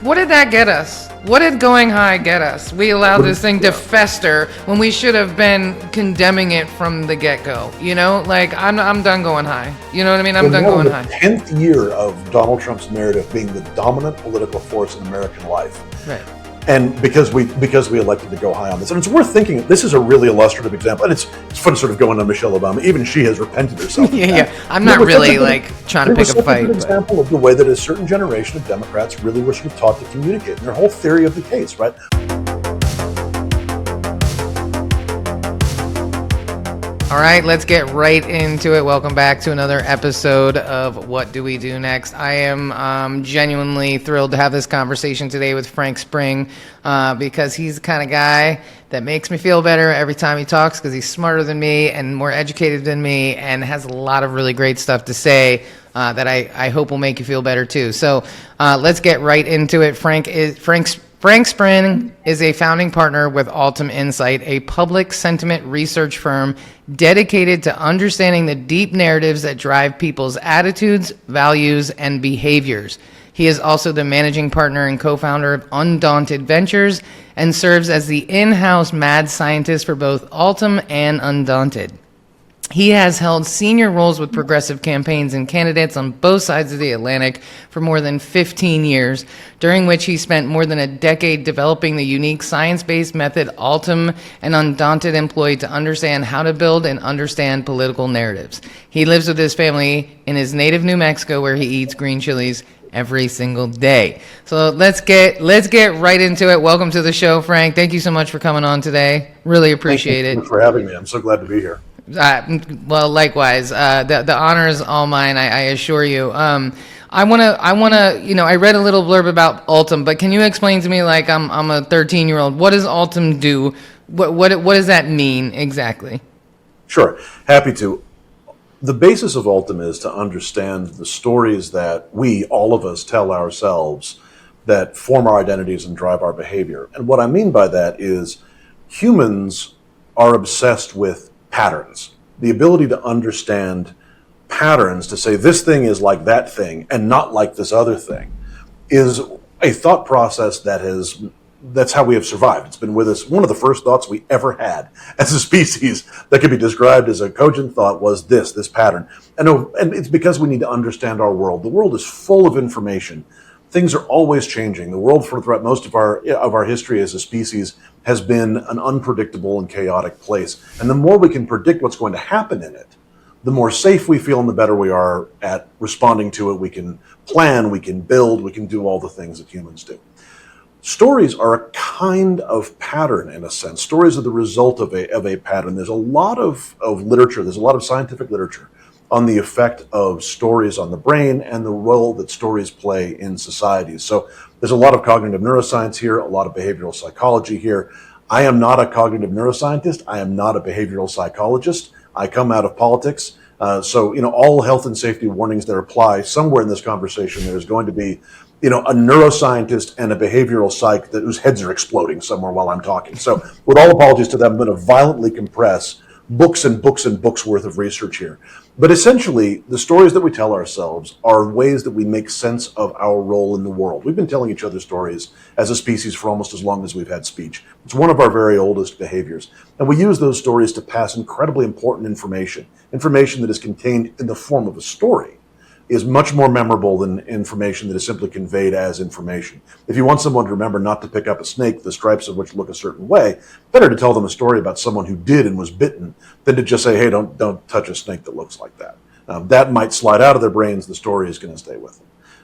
what did that get us? What did going high get us? We allowed this thing to fester when we should have been condemning it from the get-go. You know, like I'm done going high. You know what I mean? I'm done going high. The 10th year of Donald Trump's narrative being the dominant political force in American life. Right. And because we elected to go high on this, and it's worth thinking. This is a really illustrative example, and it's fun sort of going on Michelle Obama. Even she has repented herself. yeah. I'm not really like trying to pick a fight. It was an example of the way that a certain generation of Democrats really were sort of taught to communicate, and their whole theory of the case, right? All right, let's get right into it. Welcome back to another episode of What Do We Do Next? I am genuinely thrilled to have this conversation today with Frank Spring because he's the kind of guy that makes me feel better every time he talks because he's smarter than me and more educated than me and has a lot of really great stuff to say that I hope will make you feel better too. So let's get right into it. Frank Spring is a founding partner with Altum Insight, a public sentiment research firm dedicated to understanding the deep narratives that drive people's attitudes, values, and behaviors. He is also the managing partner and co-founder of Undaunted Ventures and serves as the in-house mad scientist for both Altum and Undaunted. He has held senior roles with progressive campaigns and candidates on both sides of the Atlantic for more than 15 years, during which he spent more than a decade developing the unique science-based method Altum and Undaunted employ to understand how to build and understand political narratives. He lives with his family in his native New Mexico, where he eats green chilies every single day. So let's get right into it. Welcome to the show, Frank. Thank you so much for coming on today. Really appreciate it. Thank you for having me. I'm so glad to be here. Well, likewise. The honor is all mine. I assure you. I wanna. I read a little blurb about Altum, but can you explain to me, like I'm a 13-year-old. What does Altum do? What does that mean exactly? Sure, happy to. The basis of Altum is to understand the stories that we, all of us, tell ourselves that form our identities and drive our behavior. And what I mean by that is humans are obsessed with patterns. The ability to understand patterns, to say this thing is like that thing and not like this other thing, is a thought process that's how we have survived. It's been with us. One of the first thoughts we ever had as a species that could be described as a cogent thought was this pattern. And it's because we need to understand our world. The world is full of information. Things are always changing. The world throughout most of our history as a species has been an unpredictable and chaotic place. And the more we can predict what's going to happen in it, the more safe we feel and the better we are at responding to it. We can plan, we can build, we can do all the things that humans do. Stories are a kind of pattern in a sense. Stories are the result of a pattern. There's a lot of literature, there's a lot of scientific literature on the effect of stories on the brain and the role that stories play in societies. So there's a lot of cognitive neuroscience here, a lot of behavioral psychology here. I am not a cognitive neuroscientist. I am not a behavioral psychologist. I come out of politics. So all health and safety warnings that apply somewhere in this conversation, there's going to be a neuroscientist and a behavioral psych whose heads are exploding somewhere while I'm talking. So with all apologies to them, I'm going to violently compress books and books and books worth of research here. But essentially, the stories that we tell ourselves are ways that we make sense of our role in the world. We've been telling each other stories as a species for almost as long as we've had speech. It's one of our very oldest behaviors. And we use those stories to pass incredibly important information that is contained in the form of a story is much more memorable than information that is simply conveyed as information. If you want someone to remember not to pick up a snake, the stripes of which look a certain way, better to tell them a story about someone who did and was bitten than to just say, hey, don't touch a snake that looks like that. That might slide out of their brains. The story is going to stay with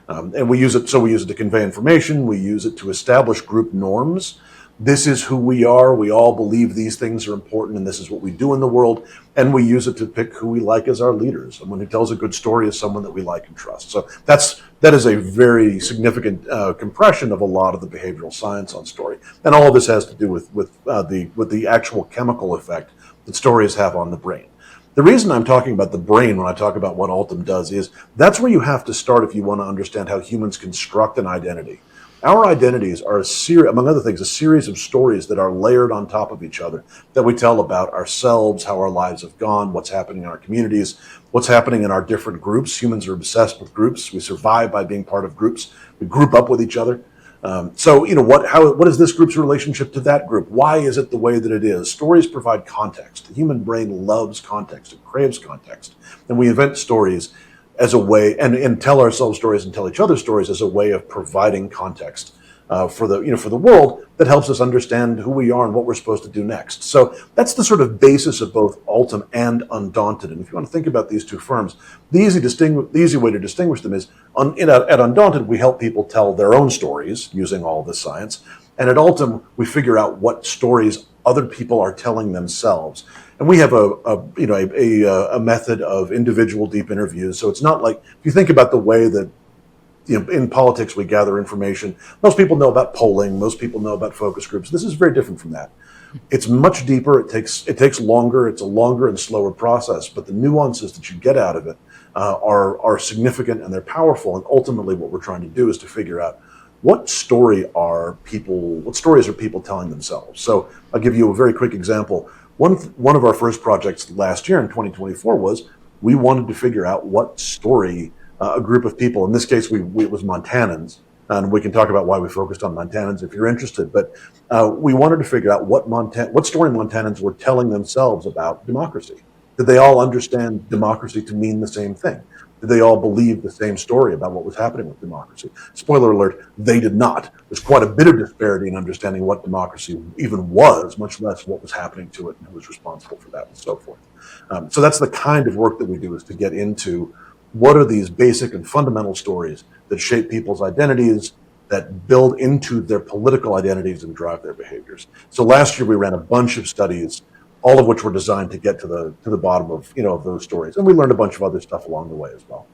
them. And we use it to convey information. We use it to establish group norms. This is who we are. We all believe these things are important, and this is what we do in the world. And we use it to pick who we like as our leaders. Someone who tells a good story is someone that we like and trust. So that is a very significant compression of a lot of the behavioral science on story. And all of this has to do with the actual chemical effect that stories have on the brain. The reason I'm talking about the brain when I talk about what Altum does is that's where you have to start if you want to understand how humans construct an identity. Our identities are among other things, a series of stories that are layered on top of each other that we tell about ourselves, how our lives have gone, what's happening in our communities, what's happening in our different groups. Humans are obsessed with groups. We survive by being part of groups. We group up with each other. So, what is this group's relationship to that group? Why is it the way that it is? Stories provide context. The human brain loves context. It craves context. And we invent stories as a way, and tell ourselves stories and tell each other stories as a way of providing context for the world that helps us understand who we are and what we're supposed to do next. So that's the sort of basis of both Altum and Undaunted. And if you want to think about these two firms, the easy way to distinguish them is at Undaunted, we help people tell their own stories using all this science. And at Altum, we figure out what stories other people are telling themselves. And we have a method of individual deep interviews. So it's not like, if you think about the way that in politics we gather information, most people know about polling, most people know about focus groups. This is very different from that. It's much deeper. It takes longer. It's a longer and slower process, but the nuances that you get out of it are significant and they're powerful. And ultimately, what we're trying to do is to figure out what stories are people telling themselves. So I'll give you a very quick example. One of our first projects last year in 2024 was we wanted to figure out what story a group of people, in this case it was Montanans, and we can talk about why we focused on Montanans if you're interested, but we wanted to figure out what story Montanans were telling themselves about democracy. Did they all understand democracy to mean the same thing? Did they all believe the same story about what was happening with democracy? Spoiler alert, they did not. There's quite a bit of disparity in understanding what democracy even was, much less what was happening to it and who was responsible for that and so forth. So that's the kind of work that we do, is to get into what are these basic and fundamental stories that shape people's identities, that build into their political identities and drive their behaviors. So last year we ran a bunch of studies, all of which were designed to get to the bottom of those stories, and we learned a bunch of other stuff along the way as well.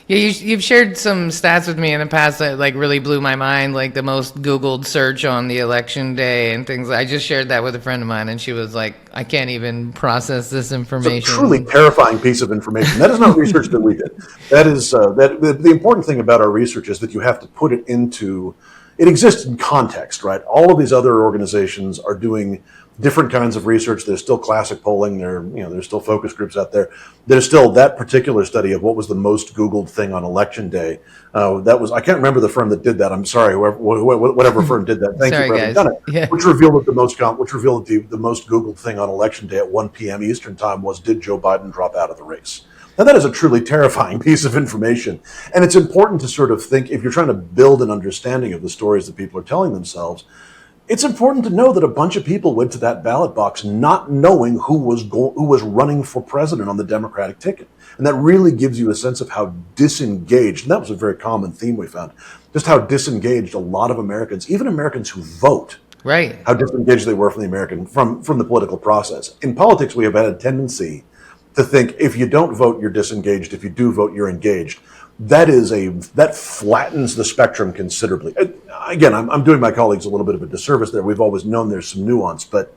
Yeah, you've shared some stats with me in the past that really blew my mind, like the most Googled search on the election day and things. I just shared that with a friend of mine, and she was like, "I can't even process this information." It's a truly terrifying piece of information. That is not research that we did. That is the important thing about our research is that you have to put it into. It exists in context, right? All of these other organizations are doing different kinds of research. There's still classic polling. There's still focus groups out there. There's still that particular study of what was the most Googled thing on election day. I can't remember the firm that did that. I'm sorry, whatever firm did that. Thank you for having done it. Yeah. Which revealed that the most Googled thing on election day at 1 p.m. Eastern time was, did Joe Biden drop out of the race? Now, that is a truly terrifying piece of information. And it's important to sort of think, if you're trying to build an understanding of the stories that people are telling themselves, it's important to know that a bunch of people went to that ballot box not knowing who was running for president on the Democratic ticket. And that really gives you a sense of how disengaged, and that was a very common theme we found, just how disengaged a lot of Americans, even Americans who vote, right, how disengaged they were from the political process. In politics, we have had a tendency to think if you don't vote, you're disengaged. If you do vote, you're engaged. That flattens the spectrum considerably. Again, I'm doing my colleagues a little bit of a disservice there. We've always known there's some nuance, but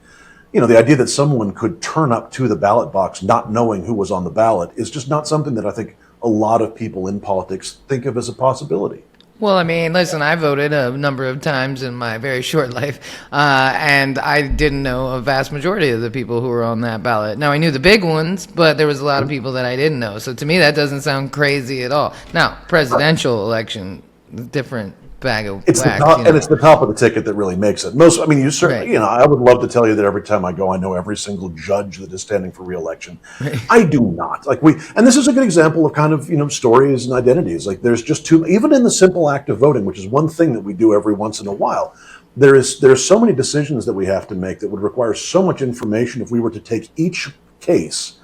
the idea that someone could turn up to the ballot box not knowing who was on the ballot is just not something that I think a lot of people in politics think of as a possibility. Well, I mean, listen, I voted a number of times in my very short life, and I didn't know a vast majority of the people who were on that ballot. Now, I knew the big ones, but there was a lot of people that I didn't know. So to me, that doesn't sound crazy at all. Now, presidential election, different bag of wax. And it's the top of the ticket that really makes it. You certainly, right. I would love to tell you that every time I go, I know every single judge that is standing for re-election. Right. I do not. And this is a good example of kind of, stories and identities. There's just even in the simple act of voting, which is one thing that we do every once in a while, there's so many decisions that we have to make that would require so much information if we were to take each case,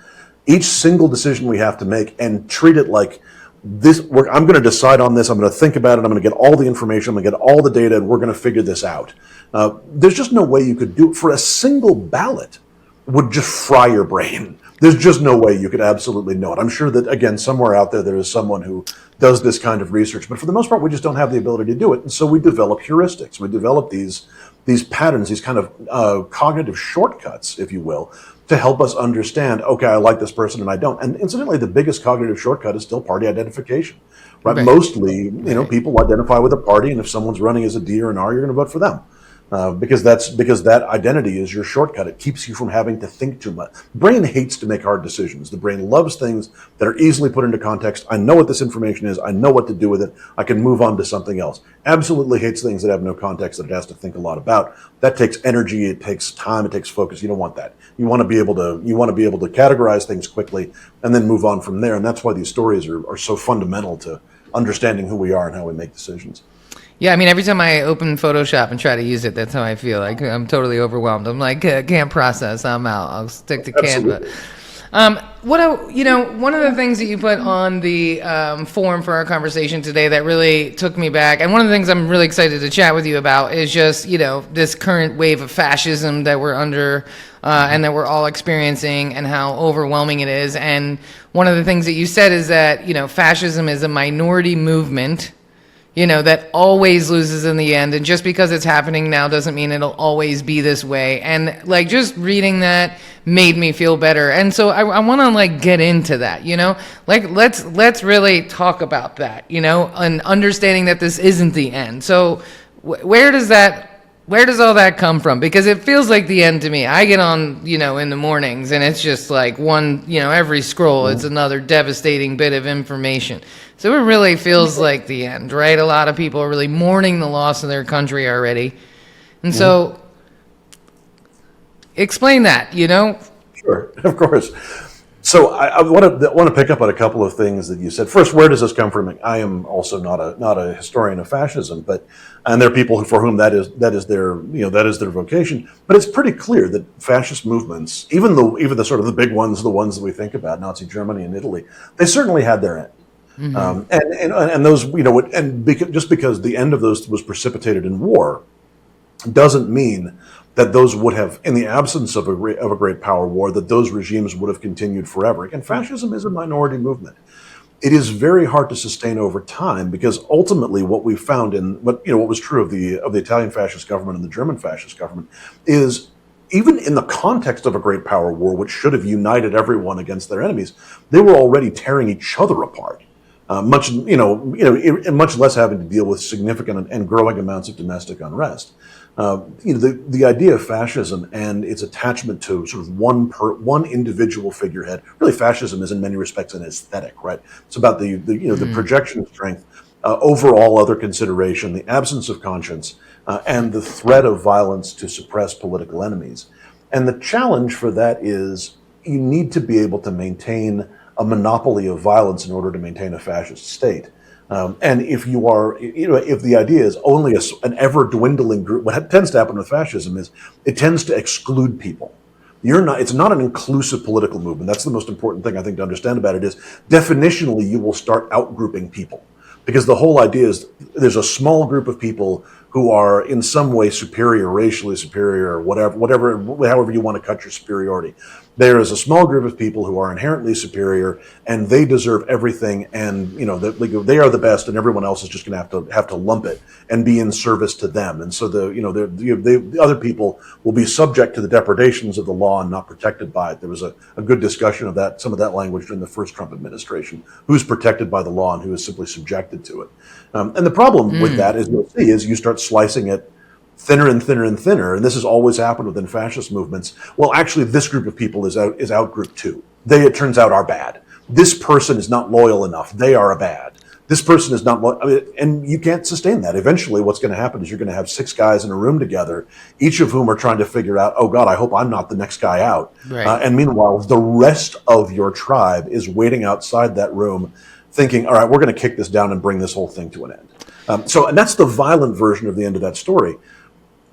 each single decision we have to make, and treat it like, I'm going to decide on this. I'm going to think about it. I'm going to get all the information. I'm going to get all the data, and we're going to figure this out. There's just no way you could do it. For a single ballot would just fry your brain. There's just no way you could absolutely know it. I'm sure that, again, somewhere out there is someone who does this kind of research, but for the most part, we just don't have the ability to do it. And so we develop heuristics. We develop these patterns, these kind of cognitive shortcuts, if you will, to help us understand, okay, I like this person and I don't. And incidentally, the biggest cognitive shortcut is still party identification, right? Mostly, people identify with a party, and if someone's running as a D or an R, you're going to vote for them. because that identity is your shortcut. It keeps you from having to think too much. The brain hates to make hard decisions. The brain loves things that are easily put into context. I know what this information is. I know what to do with it. I can move on to something else. Absolutely hates things that have no context that it has to think a lot about. That takes energy. It takes time. It takes focus. You don't want that. You want to be able to categorize things quickly and then move on from there. And that's why these stories are so fundamental to understanding who we are and how we make decisions. Yeah, I mean, every time I open Photoshop and try to use it, that's how I feel. Like I'm totally overwhelmed. I'm like, can't process. I'm out. I'll stick to Absolutely. Canva. One of the things that you put on the forum for our conversation today that really took me back, and one of the things I'm really excited to chat with you about is just, this current wave of fascism that we're under and that we're all experiencing and how overwhelming it is. And one of the things that you said is that, fascism is a minority movement, that always loses in the end. And just because it's happening now doesn't mean it'll always be this way. And just reading that made me feel better. And so I want to get into that, let's really talk about that, and understanding that this isn't the end. So where does all that come from? Because it feels like the end to me. I get on, in the mornings and it's just like one, every scroll, it's another devastating bit of information. So it really feels like the end, right? A lot of people are really mourning the loss of their country already. And so explain that, Sure, of course. So I want to pick up on a couple of things that you said. First, where does this come from? I am also not a historian of fascism, and there are people for whom that is their vocation. But it's pretty clear that fascist movements, even the sort of the big ones, the ones that we think about, Nazi Germany and Italy, they certainly had their end. Mm-hmm. And those, just because the end of those was precipitated in war, doesn't mean that those would have, in the absence of a great power war, that those regimes would have continued forever. And fascism is a minority movement. It is very hard to sustain over time because ultimately what we found what was true of the Italian fascist government and the German fascist government is, even in the context of a great power war, which should have united everyone against their enemies, they were already tearing each other apart. Much less having to deal with significant and growing amounts of domestic unrest. The idea of fascism and its attachment to sort of one individual figurehead. Really, fascism is in many respects an aesthetic, right? It's about the projection of strength over all other consideration, the absence of conscience, and the threat of violence to suppress political enemies. And the challenge for that is you need to be able to maintain a monopoly of violence in order to maintain a fascist state. And if you are, if the idea is only an ever dwindling group, what tends to happen with fascism is it tends to exclude people. It's not an inclusive political movement. That's the most important thing I think to understand about it is definitionally you will start outgrouping people. Because the whole idea is there's a small group of people who are in some way superior, racially superior, or however you want to cut your superiority. There is a small group of people who are inherently superior, and they deserve everything, and they are the best, and everyone else is just going to have to lump it and be in service to them. And so the other people will be subject to the depredations of the law and not protected by it. There was a good discussion of that, some of that language during the first Trump administration. Who's protected by the law and who is simply subjected to it? And the problem with that is you'll see is you start slicing it thinner and thinner and thinner, and this has always happened within fascist movements. Well, actually, this group of people is out-grouped too. They, it turns out, are bad. This person is not loyal enough. They are bad. This person is not, and you can't sustain that. Eventually, what's going to happen is you're going to have 6 guys in a room together, each of whom are trying to figure out, oh God, I hope I'm not the next guy out. Right. And meanwhile, the rest of your tribe is waiting outside that room, thinking, all right, we're going to kick this down and bring this whole thing to an end. And that's the violent version of the end of that story.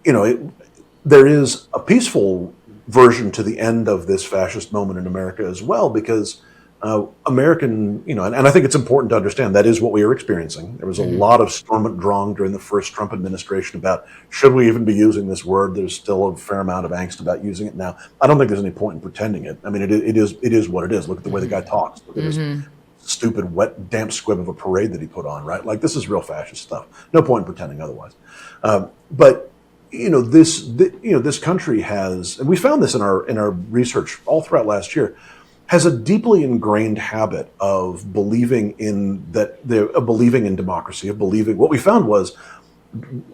There is a peaceful version to the end of this fascist moment in America as well, because American, and I think it's important to understand that is what we are experiencing. There was a lot of storm and drang during the first Trump administration about should we even be using this word. There's still a fair amount of angst about using it now. I don't think there's any point in pretending it. I mean, it is what it is. Look at the way the guy talks. Look at his stupid, wet, damp squib of a parade that he put on, right? Like, this is real fascist stuff. No point in pretending otherwise. But this country has, and we found this in our research all throughout last year, has a deeply ingrained habit of believing in democracy, of believing. What we found was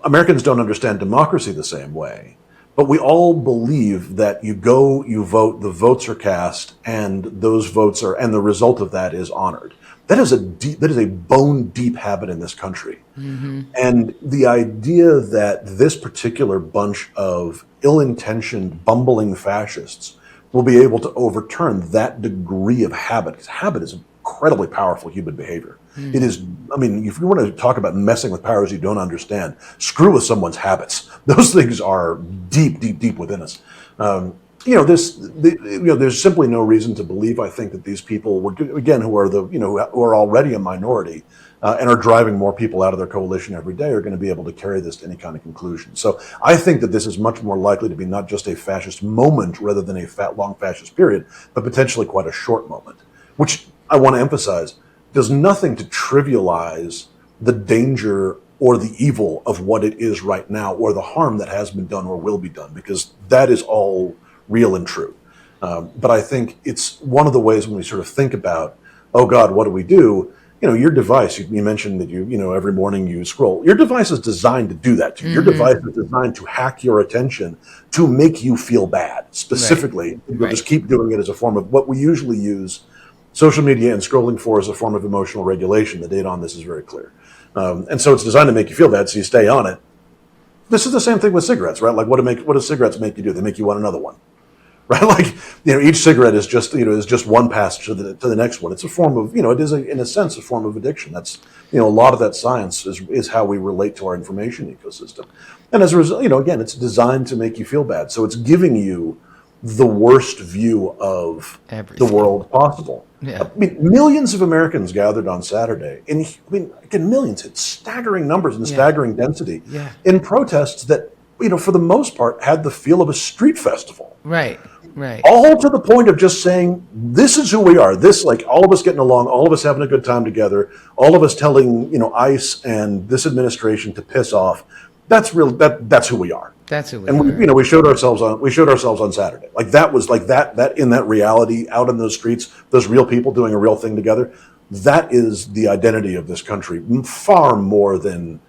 Americans don't understand democracy the same way, but we all believe that you go, you vote, the votes are cast, and those votes are, and the result of that is honored. That is a bone deep habit in this country. And the idea that this particular bunch of ill-intentioned, bumbling fascists will be able to overturn that degree of habit, because habit is incredibly powerful human behavior. It is, I mean, if you want to talk about messing with powers you don't understand, screw with someone's habits. Those things are deep, deep, deep within us. There's simply no reason to believe, I think, that these people were, again, who are already a minority and are driving more people out of their coalition every day, are going to be able to carry this to any kind of conclusion. So I think that this is much more likely to be not just a fascist moment rather than a long fascist period, but potentially quite a short moment, which I want to emphasize does nothing to trivialize the danger or the evil of what it is right now, or the harm that has been done or will be done, because that is all real and true. But I think it's one of the ways when we sort of think about, oh God, what do we do? Your device, you mentioned that every morning you scroll. Your device is designed to do that to you. Your device is designed to hack your attention, to make you feel bad, specifically. Right. Just keep doing it as a form of what we usually use social media and scrolling for as a form of emotional regulation. The data on this is very clear. And so it's designed to make you feel bad, so you stay on it. This is the same thing with cigarettes, right? Like what do cigarettes make you do? They make you want another one. Right, like each cigarette is just one pass to the next one. It's a form of it is in a sense a form of addiction. That's a lot of that science is how we relate to our information ecosystem, and as a result, again, it's designed to make you feel bad. So it's giving you the worst view of everything. The world possible. Yeah. I mean, millions of Americans gathered on Saturday, and again, millions, it's staggering numbers and staggering density in protests that for the most part had the feel of a street festival. Right. Right. All to the point of just saying, this is who we are. This, like, all of us getting along, all of us having a good time together, all of us telling, ICE and this administration to piss off. That's real. That's who we are. That's who we are. And we showed ourselves on Saturday. Like that was like that in that reality out in those streets, those real people doing a real thing together. That is the identity of this country, far more than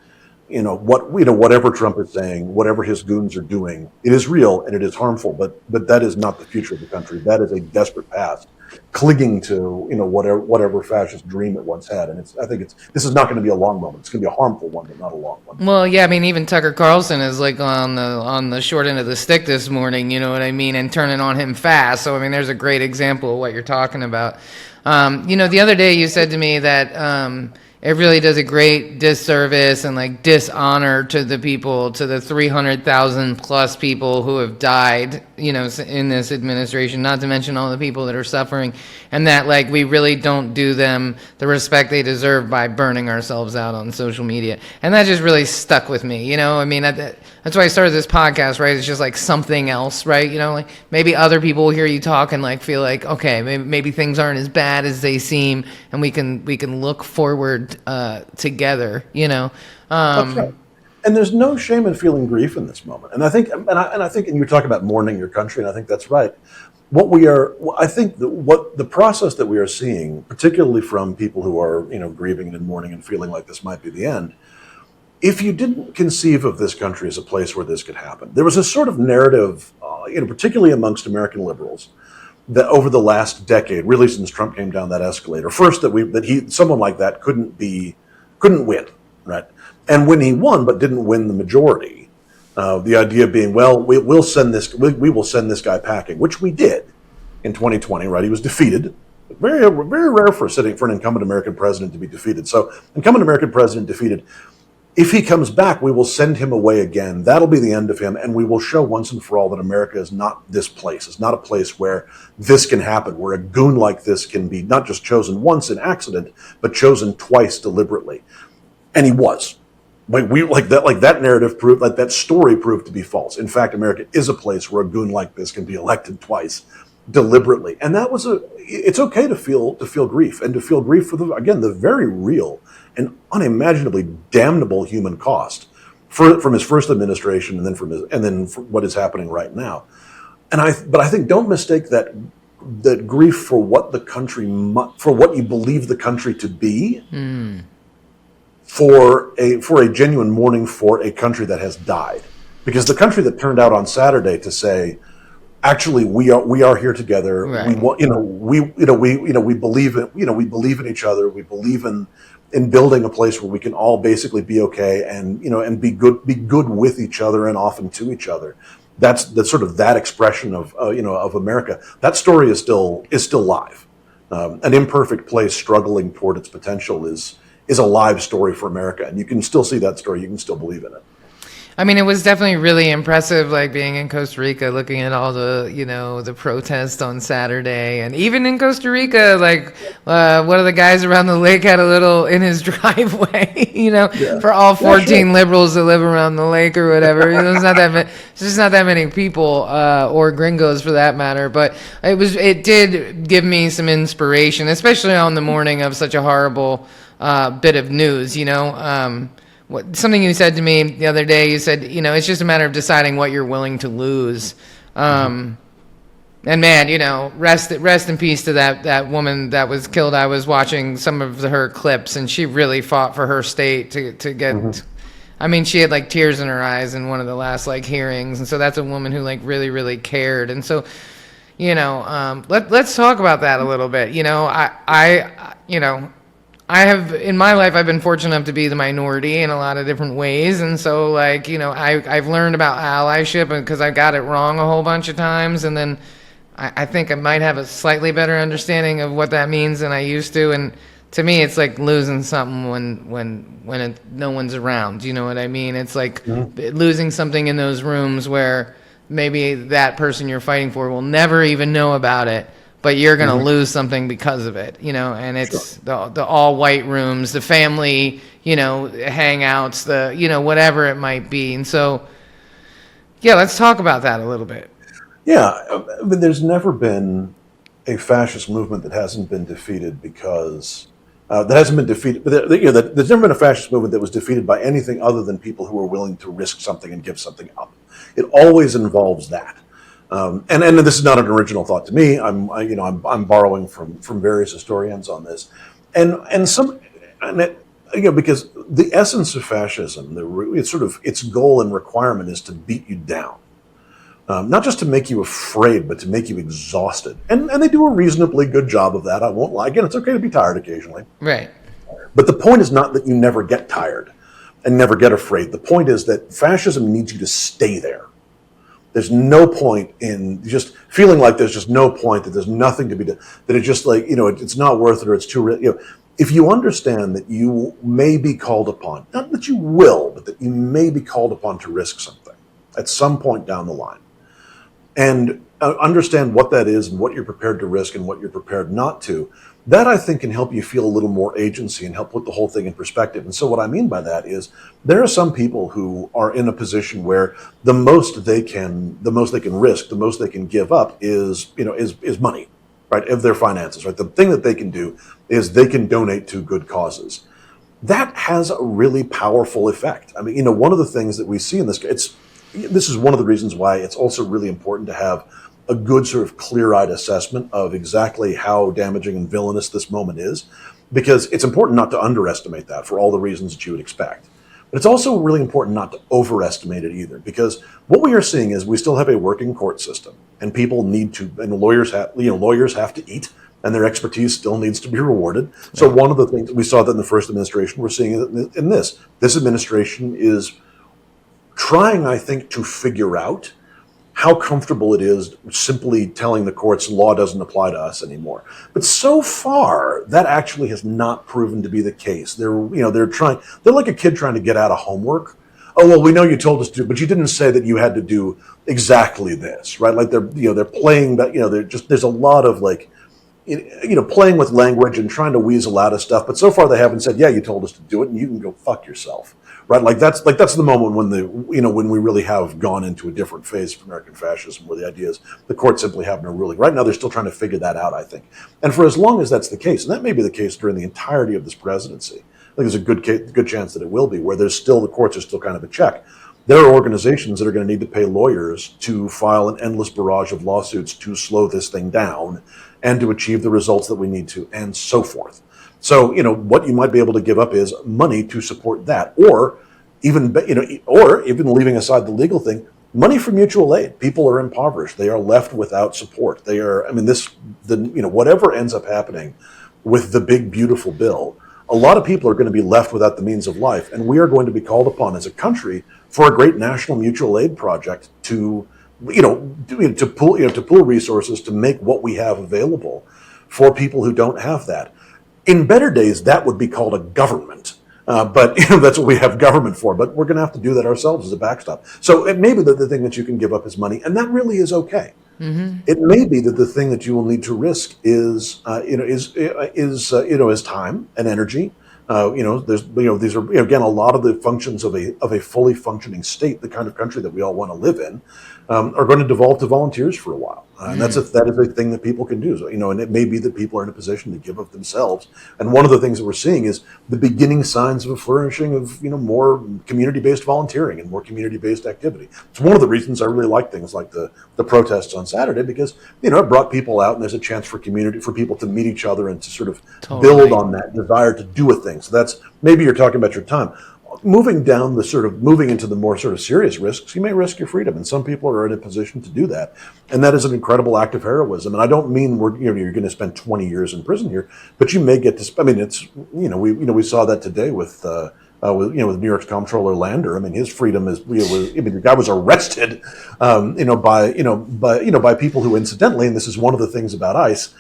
whatever Trump is saying, whatever his goons are doing. It is real and it is harmful, but that is not the future of the country. That is a desperate past, clinging to whatever fascist dream it once had. And I think this is not going to be a long moment. It's going to be a harmful one, but not a long one. Well, yeah, I mean, even Tucker Carlson is like on the short end of the stick this morning. You know what I mean, and turning on him fast. So I mean, there's a great example of what you're talking about. The other day you said to me that. It really does a great disservice and like dishonor to the people, to the 300,000 plus people who have died, in this administration, not to mention all the people that are suffering, and that like we really don't do them the respect they deserve by burning ourselves out on social media. And that just really stuck with me, I mean, that's why I started this podcast, right? It's just like something else, right? Like maybe other people will hear you talk and like feel like, okay, maybe things aren't as bad as they seem, and we can look forward together, That's right. And there's no shame in feeling grief in this moment. And I think, and you talk about mourning your country, and I think that's right. I think what the process that we are seeing, particularly from people who are, grieving and mourning and feeling like this might be the end, if you didn't conceive of this country as a place where this could happen, there was a sort of narrative, particularly amongst American liberals, that over the last decade, really since Trump came down that escalator, first someone like that couldn't win, right? And when he won, but didn't win the majority, the idea being, well, we will send this guy packing, which we did in 2020, right? He was defeated. Very, very rare for an incumbent American president to be defeated. So, incumbent American president defeated. If he comes back, we will send him away again. That'll be the end of him, and we will show once and for all that America is not this place. It's not a place where this can happen, where a goon like this can be not just chosen once in accident, but chosen twice deliberately. And he was. That narrative proved, that story proved to be false. In fact, America is a place where a goon like this can be elected twice deliberately. And it's okay to feel grief, and to feel grief for the very real and unimaginably damnable human cost from his first administration, and then for what is happening right now. But I think don't mistake that grief for what the country, for what you believe the country to be, for a genuine mourning for a country that has died, because the country that turned out on Saturday to say, actually, we are here together. Right. We want, we believe in each other. We believe in building a place where we can all basically be okay and be good with each other and often to each other. That's sort of that expression of America. That story is still live. An imperfect place struggling toward its potential is a live story for America, and you can still see that story. You can still believe in it. I mean, it was definitely really impressive, like being in Costa Rica, looking at all the, the protests on Saturday. And even in Costa Rica, like one of the guys around the lake had a little in his driveway, for all 14 liberals that live around the lake or whatever. It's just not that many people, or gringos for that matter. But it did give me some inspiration, especially on the morning of such a horrible bit of news, something you said to me the other day. You said, it's just a matter of deciding what you're willing to lose. And man, rest in peace to that woman that was killed. I was watching some of her clips, and she really fought for her state to get. Mm-hmm. I mean, she had like tears in her eyes in one of the last hearings, and so that's a woman who really, really cared. And so, let's talk about that a little bit. I have, in my life, I've been fortunate enough to be the minority in a lot of different ways. And so, I've learned about allyship because I got it wrong a whole bunch of times. And then I think I might have a slightly better understanding of what that means than I used to. And to me, it's like losing something when no one's around. You know what I mean? It's like losing something in those rooms where maybe that person you're fighting for will never even know about it. But you're going to lose something because of it, and it's the all white rooms, the family, hangouts, the, whatever it might be. And so, yeah, let's talk about that a little bit. Yeah. I mean, there's never been a fascist movement that hasn't been defeated because there's never been a fascist movement that was defeated by anything other than people who are willing to risk something and give something up. It always involves that. And this is not an original thought to me. I'm borrowing from various historians on this, because the essence of fascism, its goal and requirement is to beat you down, not just to make you afraid, but to make you exhausted. And they do a reasonably good job of that. I won't lie. Again, it's okay to be tired occasionally, right? But the point is not that you never get tired and never get afraid. The point is that fascism needs you to stay there. There's no point in just feeling like there's just no point, that there's nothing to be done, that it's just it's not worth it, or it's too, if you understand that you may be called upon, not that you will, but that you may be called upon to risk something at some point down the line, and understand what that is and what you're prepared to risk and what you're prepared not to, that I think can help you feel a little more agency and help put the whole thing in perspective. And so what I mean by that is there are some people who are in a position where the most they can risk, the most they can give up is money, right? Of their finances, right? The thing that they can do is they can donate to good causes. That has a really powerful effect. I mean, one of the things that we see in this is one of the reasons why it's also really important to have a good sort of clear-eyed assessment of exactly how damaging and villainous this moment is, because it's important not to underestimate that for all the reasons that you would expect. But it's also really important not to overestimate it either, because what we are seeing is we still have a working court system, and people need to, and lawyers have to eat, and their expertise still needs to be rewarded. So one of the things we saw that in the first administration, we're seeing it in this administration is trying, I think, to figure out how comfortable it is simply telling the courts law doesn't apply to us anymore. But so far, that actually has not proven to be the case. They're like a kid trying to get out of homework. Oh, well, we know you told us to, but you didn't say that you had to do exactly this, right? Like they're playing, but there's a lot of playing with language and trying to weasel out of stuff. But so far they haven't said, yeah, you told us to do it and you can go fuck yourself. Right, that's the moment when we really have gone into a different phase of American fascism, where the idea is the courts simply have no ruling. Right now, they're still trying to figure that out, I think. And for as long as that's the case, and that may be the case during the entirety of this presidency, I think there's a good chance that it will be, where the courts are still kind of a check. There are organizations that are going to need to pay lawyers to file an endless barrage of lawsuits to slow this thing down and to achieve the results that we need to, and so forth. So, what you might be able to give up is money to support that, or even, or even leaving aside the legal thing, money for mutual aid. People are impoverished. They are left without support. They are, whatever ends up happening with the big, beautiful bill, a lot of people are going to be left without the means of life. And we are going to be called upon as a country for a great national mutual aid project to, to pool resources to make what we have available for people who don't have that. In better days, that would be called a government. But that's what we have government for. But we're going to have to do that ourselves as a backstop. So it may be that the thing that you can give up is money, and that really is okay. Mm-hmm. It may be that the thing that you will need to risk is time and energy. These are again a lot of the functions of a fully functioning state, the kind of country that we all want to live in, are going to devolve to volunteers for a while, and that is a thing that people can do. So, and it may be that people are in a position to give up themselves. And one of the things that we're seeing is the beginning signs of a flourishing of more community-based volunteering and more community-based activity. It's one of the reasons I really like things like the protests on Saturday, because it brought people out, and there's a chance for people to meet each other and to sort of build on that desire to do a thing. So that's, maybe you're talking about your time. Moving into the more sort of serious risks, you may risk your freedom, and some people are in a position to do that, and that is an incredible act of heroism. And I don't mean you're going to spend 20 years in prison here, but you may get to. I mean, it's we saw that today with New York's comptroller Lander. I mean, his freedom is the guy was arrested, by people who, incidentally, and this is one of the things about ICE.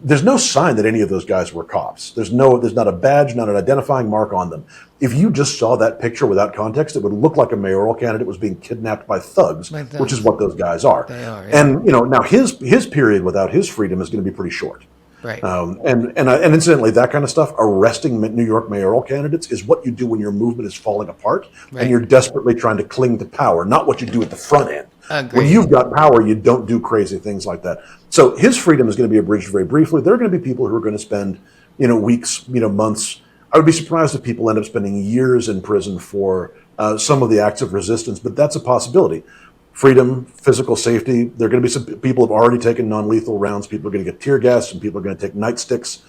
There's no sign that any of those guys were cops. There's not a badge, not an identifying mark on them. If you just saw that picture without context, it would look like a mayoral candidate was being kidnapped by thugs, which is what those guys are. They are, yeah. And now his period without his freedom is going to be pretty short. Right. And incidentally, that kind of stuff, arresting New York mayoral candidates, is what you do when your movement is falling apart, right, and you're desperately trying to cling to power, not what you do at the front end. Agreed. When you've got power, you don't do crazy things like that. So his freedom is going to be abridged very briefly. There are going to be people who are going to spend, weeks, months. I would be surprised if people end up spending years in prison for some of the acts of resistance, but that's a possibility. Freedom, physical safety. There are going to be some people who have already taken non-lethal rounds. People are going to get tear gas, and people are going to take nightsticks.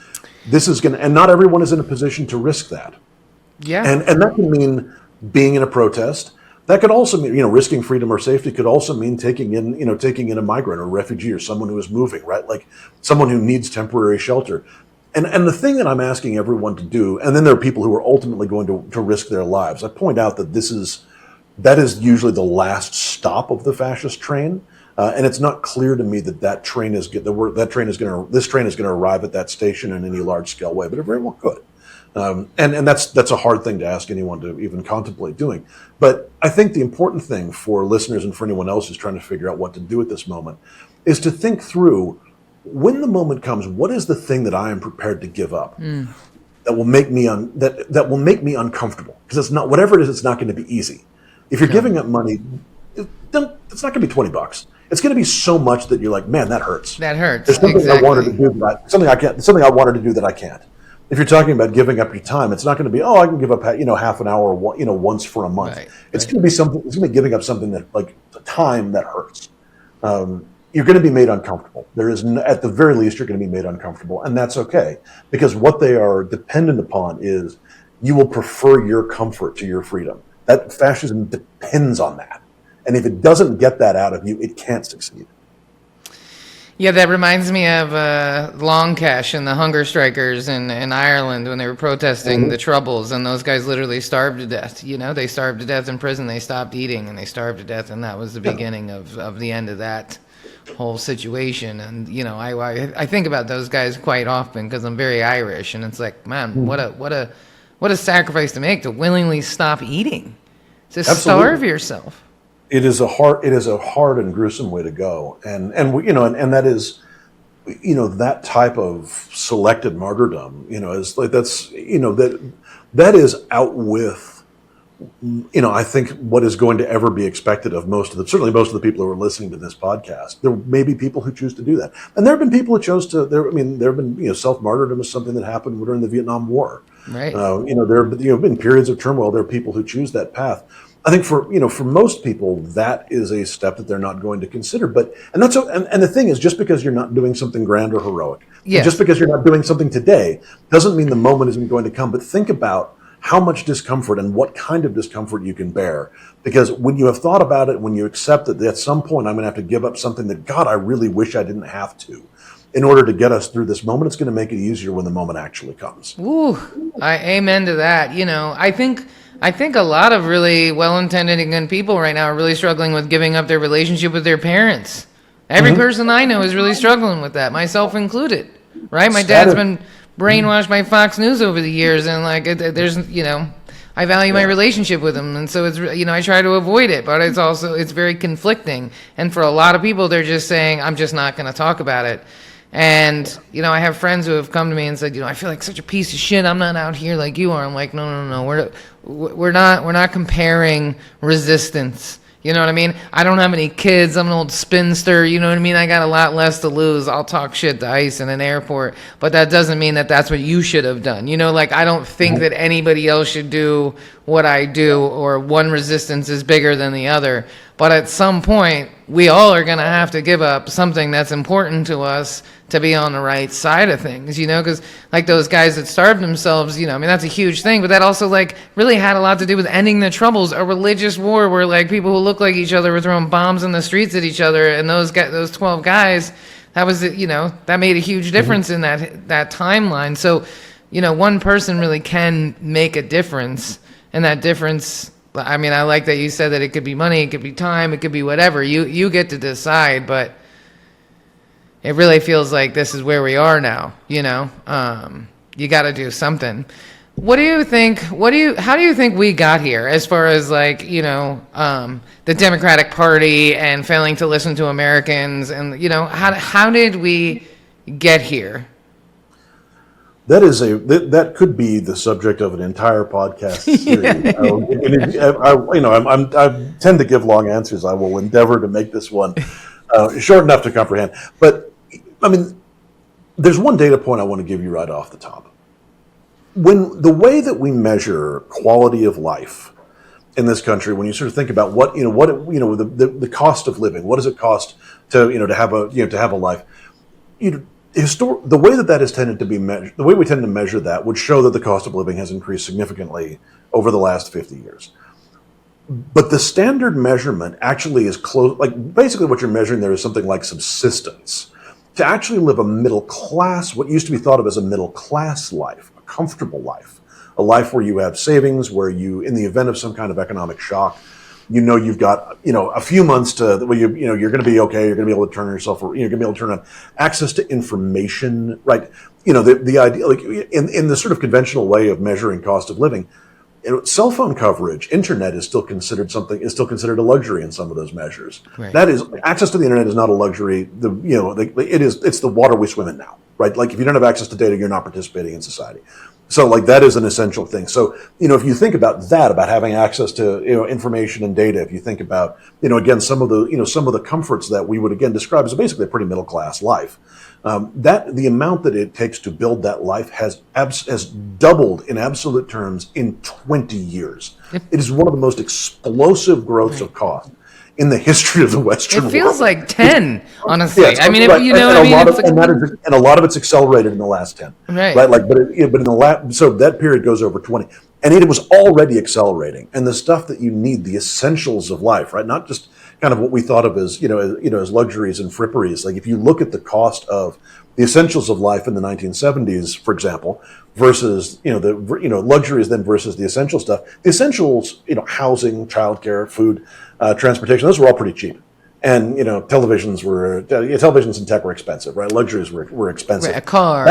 And not everyone is in a position to risk that. Yeah. And that can mean being in a protest. That could also mean, risking freedom or safety could also mean taking in a migrant or refugee or someone who is moving, right? Like someone who needs temporary shelter. And the thing that I'm asking everyone to do, and then there are people who are ultimately going to risk their lives. I point out that that is usually the last stop of the fascist train, and it's not clear to me that this train is going to arrive at that station in any large scale way, but it very well could. And that's a hard thing to ask anyone to even contemplate doing. But I think the important thing for listeners and for anyone else who's trying to figure out what to do at this moment is to think through, when the moment comes, what is the thing that I am prepared to give up that will make me that will make me uncomfortable? Because it's not, whatever it is, it's not going to be easy. If you're giving up money, it's not going to be $20. It's going to be so much that you're like, man, that hurts. That hurts. There's something exactly. I wanted to do that something I wanted to do that I can't. If you're talking about giving up your time, it's not going to be, I can give up, half an hour, once for a month. Right, it's going to be something. It's going to be giving up something that, like, time that hurts. You're going to be made uncomfortable. At the very least, you're going to be made uncomfortable, and that's okay, because what they are dependent upon is you will prefer your comfort to your freedom. That fascism depends on that, and if it doesn't get that out of you, it can't succeed. Yeah, that reminds me of Longcash and the hunger strikers in Ireland when they were protesting the Troubles, and those guys literally starved to death. They starved to death in prison. They stopped eating, and they starved to death, and that was the beginning of the end of that whole situation. And I think about those guys quite often because I'm very Irish, and it's like, man, what a sacrifice to make, to willingly stop eating, to Absolutely. Starve yourself. It is a hard and gruesome way to go, and that is, that type of selected martyrdom, is like, that is out with, I think, what is going to ever be expected of certainly most of the people who are listening to this podcast. There may be people who choose to do that, and there have been people who chose to. There have been, self-martyrdom is something that happened during the Vietnam War. Right. There have been periods of turmoil. There are people who choose that path. I think for most people, that is a step that they're not going to consider. And the thing is, just because you're not doing something grand or heroic, Yes. And just because you're not doing something today doesn't mean the moment isn't going to come. But think about how much discomfort and what kind of discomfort you can bear. Because when you have thought about it, when you accept that at some point I'm going to have to give up something that, God, I really wish I didn't have to, in order to get us through this moment, it's going to make it easier when the moment actually comes. Ooh, I amen to that. You know, I think a lot of really well-intended and good people right now are really struggling with giving up their relationship with their parents. Every person I know is really struggling with that, myself included. Right? My dad's been brainwashed by Fox News over the years, and like, there's, you know, I value my relationship with him, and so it's, you know, I try to avoid it, but it's very conflicting. And for a lot of people, they're just saying, I'm just not going to talk about it. And, you know, I have friends who have come to me and said, you know, I feel like such a piece of shit. I'm not out here like you are. I'm like, no. We're not comparing resistance. You know what I mean? I don't have any kids. I'm an old spinster. You know what I mean? I got a lot less to lose. I'll talk shit to ICE in an airport, but that doesn't mean that that's what you should have done. You know, like, I don't think that anybody else should do what I do, or one resistance is bigger than the other. But at some point, we all are going to have to give up something that's important to us to be on the right side of things, you know, because like those guys that starved themselves, you know, I mean, that's a huge thing, but that also like really had a lot to do with ending the Troubles, a religious war where like people who look like each other were throwing bombs in the streets at each other, and those 12 guys, that was, you know, that made a huge difference in that timeline. So, you know, one person really can make a difference, and that difference, I mean, I like that you said that it could be money, it could be time, it could be whatever. You get to decide, but it really feels like this is where we are now, you know? You got to do something. What do you think, how do you think we got here as far as like, you know, the Democratic Party and failing to listen to Americans, and, you know, how did we get here? That could be the subject of an entire podcast series. I tend to give long answers. I will endeavor to make this one short enough to comprehend. But I mean, there's one data point I want to give you right off the top. When the way that we measure quality of life in this country, when you sort of think about the cost of living, what does it cost to have a life, the way that has tended to be measured, the way we tend to measure that would show that the cost of living has increased significantly over the last 50 years. But the standard measurement actually is close, like basically what you're measuring there is something like subsistence. To actually live a middle class, what used to be thought of as a middle class life, a comfortable life, a life where you have savings, where you, in the event of some kind of economic shock, you've got, a few months to, where you're going to be okay. You're going to be able to turn yourself, you're going to be able to turn on access to information, right? The idea, like in the sort of conventional way of measuring cost of living, cell phone coverage, internet is still considered a luxury in some of those measures. Right. That is, access to the internet is not a luxury. It's the water we swim in now, right? Like if you don't have access to data, you're not participating in society. So like that is an essential thing. So, if you think about that, about having access to, information and data, if you think about, again, some of the comforts that we would again describe as basically a pretty middle class life, that the amount that it takes to build that life has doubled in absolute terms in 20 years. It is one of the most explosive growths of cost in the history of the Western world. It feels like 10, honestly. Yeah, I mean, right. and a lot of it's accelerated in the last 10. Right. Like, but in the last, so that period goes over 20, and it was already accelerating. And the stuff that you need, the essentials of life, right? Not just kind of what we thought of as, as luxuries and fripperies. Like if you look at the cost of the essentials of life in the 1970s, for example, versus, luxuries then versus the essential stuff. The essentials, housing, childcare, food, transportation, those were all pretty cheap. And, televisions and tech were expensive, right? Luxuries were expensive. Right, a car.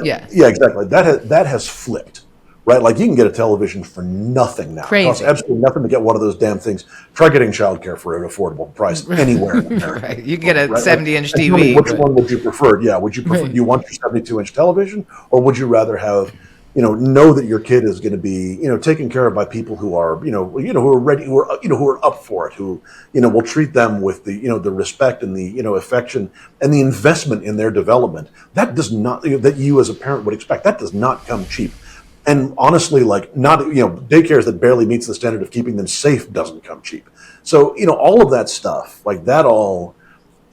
Yeah, exactly. That has flipped. Right, like you can get a television for nothing now. Crazy. It costs absolutely nothing to get one of those damn things. Try getting childcare for an affordable price anywhere. Right, you can get a 70-inch TV. TV. Which one would you prefer? Yeah, would you prefer? Do you want your 72-inch television, or would you rather have, know that your kid is going to be, taken care of by people who are, who are ready, who are up for it, who, will treat them with the, the respect and the, affection and the investment in their development. That does not, that you as a parent would expect. That does not come cheap. And honestly, like daycares that barely meets the standard of keeping them safe doesn't come cheap. So, all of that stuff, like that all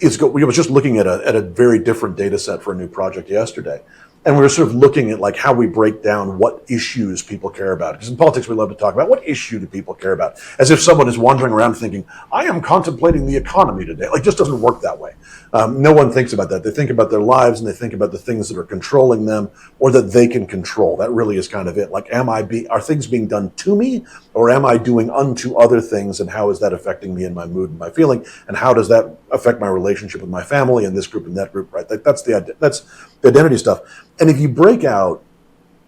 we was just looking at a very different data set for a new project yesterday. And we were sort of looking at like how we break down what issues people care about. Because in politics, we love to talk about what issue do people care about, as if someone is wandering around thinking, I am contemplating the economy today. Like, it just doesn't work that way. No one thinks about that. They think about their lives and they think about the things that are controlling them or that they can control. That really is kind of it. Like, are things being done to me, or am I doing unto other things, and how is that affecting me and my mood and my feeling, and how does that affect my relationship with my family and this group and that group, right? That's the identity stuff. And if you break out,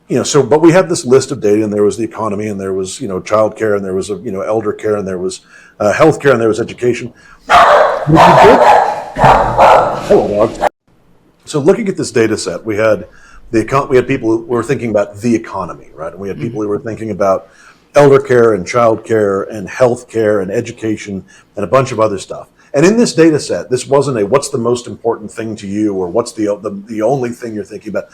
but we had this list of data, and there was the economy, and there was, childcare, and there was, elder care, and there was healthcare, and there was education. Hello, dog. So looking at this data set, we had people who were thinking about the economy, right? And we had people who were thinking about elder care and child care and health care and education and a bunch of other stuff. And in this data set, this wasn't a what's the most important thing to you, or what's the only thing you're thinking about.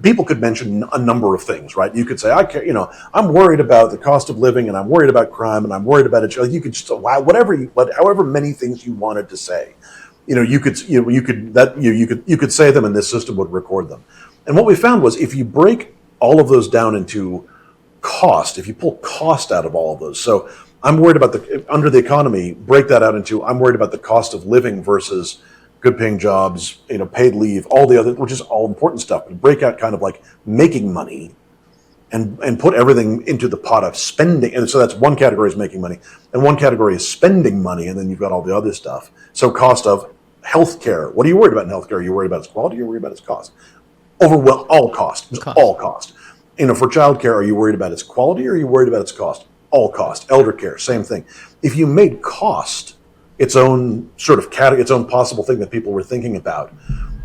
People could mention a number of things, right? You could say, I care, I'm worried about the cost of living, and I'm worried about crime, and I'm worried about it. You could just however many things you wanted to say, you could say them, and this system would record them. And what we found was, if you break all of those down into cost, if you pull cost out of all of those, so I'm worried about under the economy, break that out into, I'm worried about the cost of living versus good paying jobs, paid leave, all the other, which is all important stuff, but break out kind of like making money and put everything into the pot of spending. And so that's one category is making money, and one category is spending money, and then you've got all the other stuff. So cost of healthcare. What are you worried about in healthcare? Are you worried about its quality? Or are you worried about its cost? All cost. All cost. For childcare, are you worried about its quality, or are you worried about its cost? All cost. Elder care, same thing. If you made cost its own sort of its own possible thing that people were thinking about,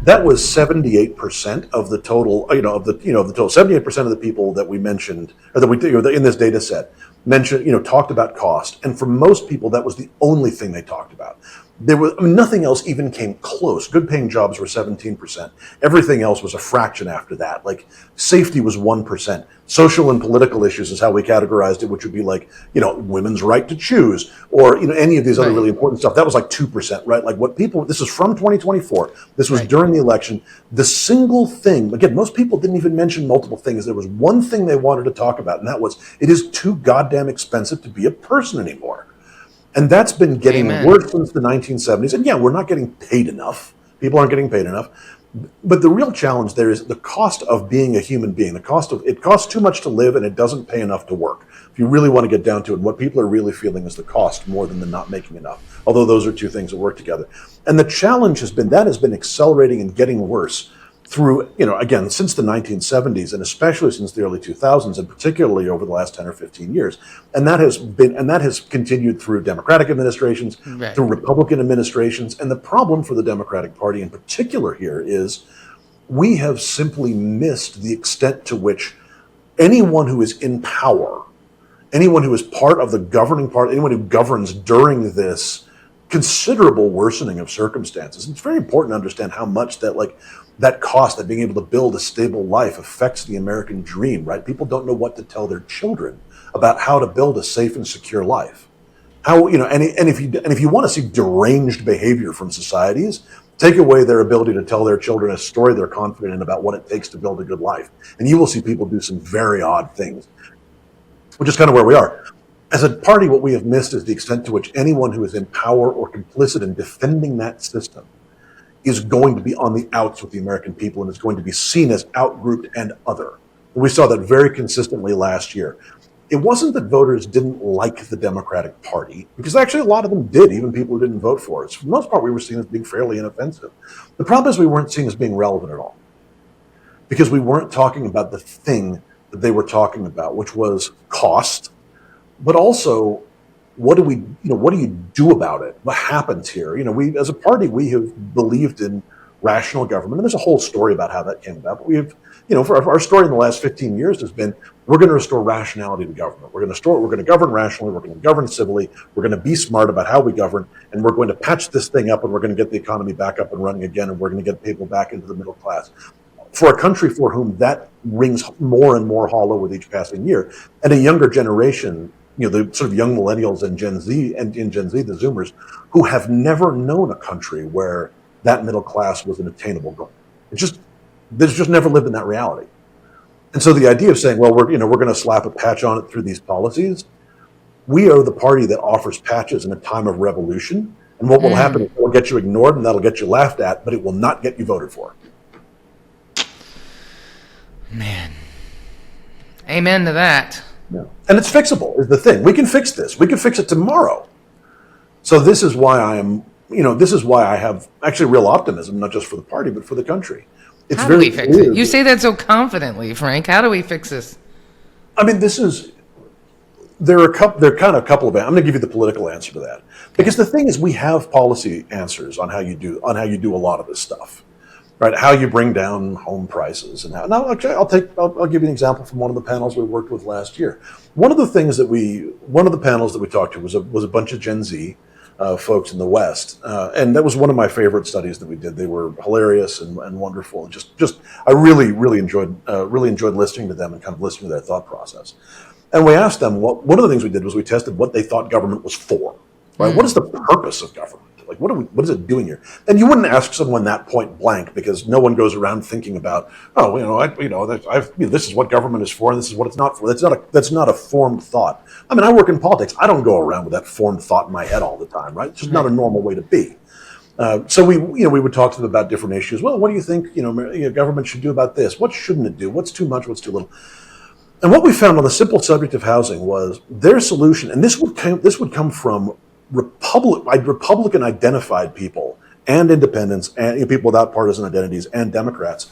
that was 78% of the total. The total 78% of the people that we mentioned, or that we in this data set mentioned, talked about cost. And for most people, that was the only thing they talked about. Nothing else even came close. Good paying jobs were 17%. Everything else was a fraction after that. Like, safety was 1%. Social and political issues is how we categorized it, which would be like, women's right to choose, or, any of these other really important stuff. That was like 2%, right? Like, this is from 2024. This was during the election. The single thing, again, most people didn't even mention multiple things. There was one thing they wanted to talk about, and that was, it is too goddamn expensive to be a person anymore. And that's been getting worse since the 1970s. And yeah, we're not getting paid enough. People aren't getting paid enough. But the real challenge there is the cost of being a human being. It costs too much to live, and it doesn't pay enough to work. If you really want to get down to it, what people are really feeling is the cost more than the not making enough. Although those are two things that work together. And the challenge has been accelerating and getting worse through, again, since the 1970s, and especially since the early 2000s, and particularly over the last 10 or 15 years. And that has continued through Democratic administrations, through Republican administrations. And the problem for the Democratic Party in particular here is we have simply missed the extent to which anyone who is in power, anyone who is part of the governing party, anyone who governs during this considerable worsening of circumstances. And it's very important to understand how much that cost of being able to build a stable life affects the American dream, right? People don't know what to tell their children about how to build a safe and secure life. If you want to see deranged behavior from societies, take away their ability to tell their children a story they're confident in about what it takes to build a good life, and you will see people do some very odd things, which is kind of where we are. As a party, what we have missed is the extent to which anyone who is in power or complicit in defending that system is going to be on the outs with the American people, and is going to be seen as outgrouped and other. And we saw that very consistently last year. It wasn't that voters didn't like the Democratic Party, because actually a lot of them did, even people who didn't vote for it. So for the most part, we were seen as being fairly inoffensive. The problem is we weren't seen as being relevant at all, because we weren't talking about the thing that they were talking about, which was cost, but also what do you do about it? What happens here? We, as a party, we have believed in rational government, and there's a whole story about how that came about. But we have, for our story in the last 15 years has been, we're going to restore rationality to government. We're going to govern rationally. We're going to govern civilly. We're going to be smart about how we govern, and we're going to patch this thing up, and we're going to get the economy back up and running again, and we're going to get people back into the middle class. For a country for whom that rings more and more hollow with each passing year, and a younger generation the sort of young millennials and Gen Z, the Zoomers, who have never known a country where that middle class was an attainable goal. There's just never lived in that reality. And so the idea of saying, well, we're going to slap a patch on it through these policies, we are the party that offers patches in a time of revolution. And what will happen is it will get you ignored and that'll get you laughed at, but it will not get you voted for. Man. Amen to that. Yeah. And it's fixable, is the thing. We can fix this. We can fix it tomorrow. So this is why I have actually real optimism, not just for the party, but for the country. How do we fix it? You say that so confidently, Frank. How do we fix this? I mean, there are kind of a couple of, I'm going to give you the political answer to that. Because the thing is, we have policy answers on how you do a lot of this stuff. Right, how you bring down home prices, and how. Now, actually, I'll give you an example from one of the panels we worked with last year. One of the panels that we talked to was a bunch of Gen Z folks in the West, and that was one of my favorite studies that we did. They were hilarious and wonderful, and just I really enjoyed listening to them and kind of listening to their thought process. And we asked them one of the things we did was we tested what they thought government was for. Right, what is the purpose of government? Like, what is it doing here? And you wouldn't ask someone that point blank, because no one goes around thinking about, this is what government is for and this is what it's not for. That's not a formed thought. I mean, I work in politics. I don't go around with that formed thought in my head all the time, right? It's just not a normal way to be. So we would talk to them about different issues. Well, what do you think government should do about this? What shouldn't it do? What's too much? What's too little? And what we found on the simple subject of housing was their solution, and this would come from Republican identified people and independents and people without partisan identities and Democrats.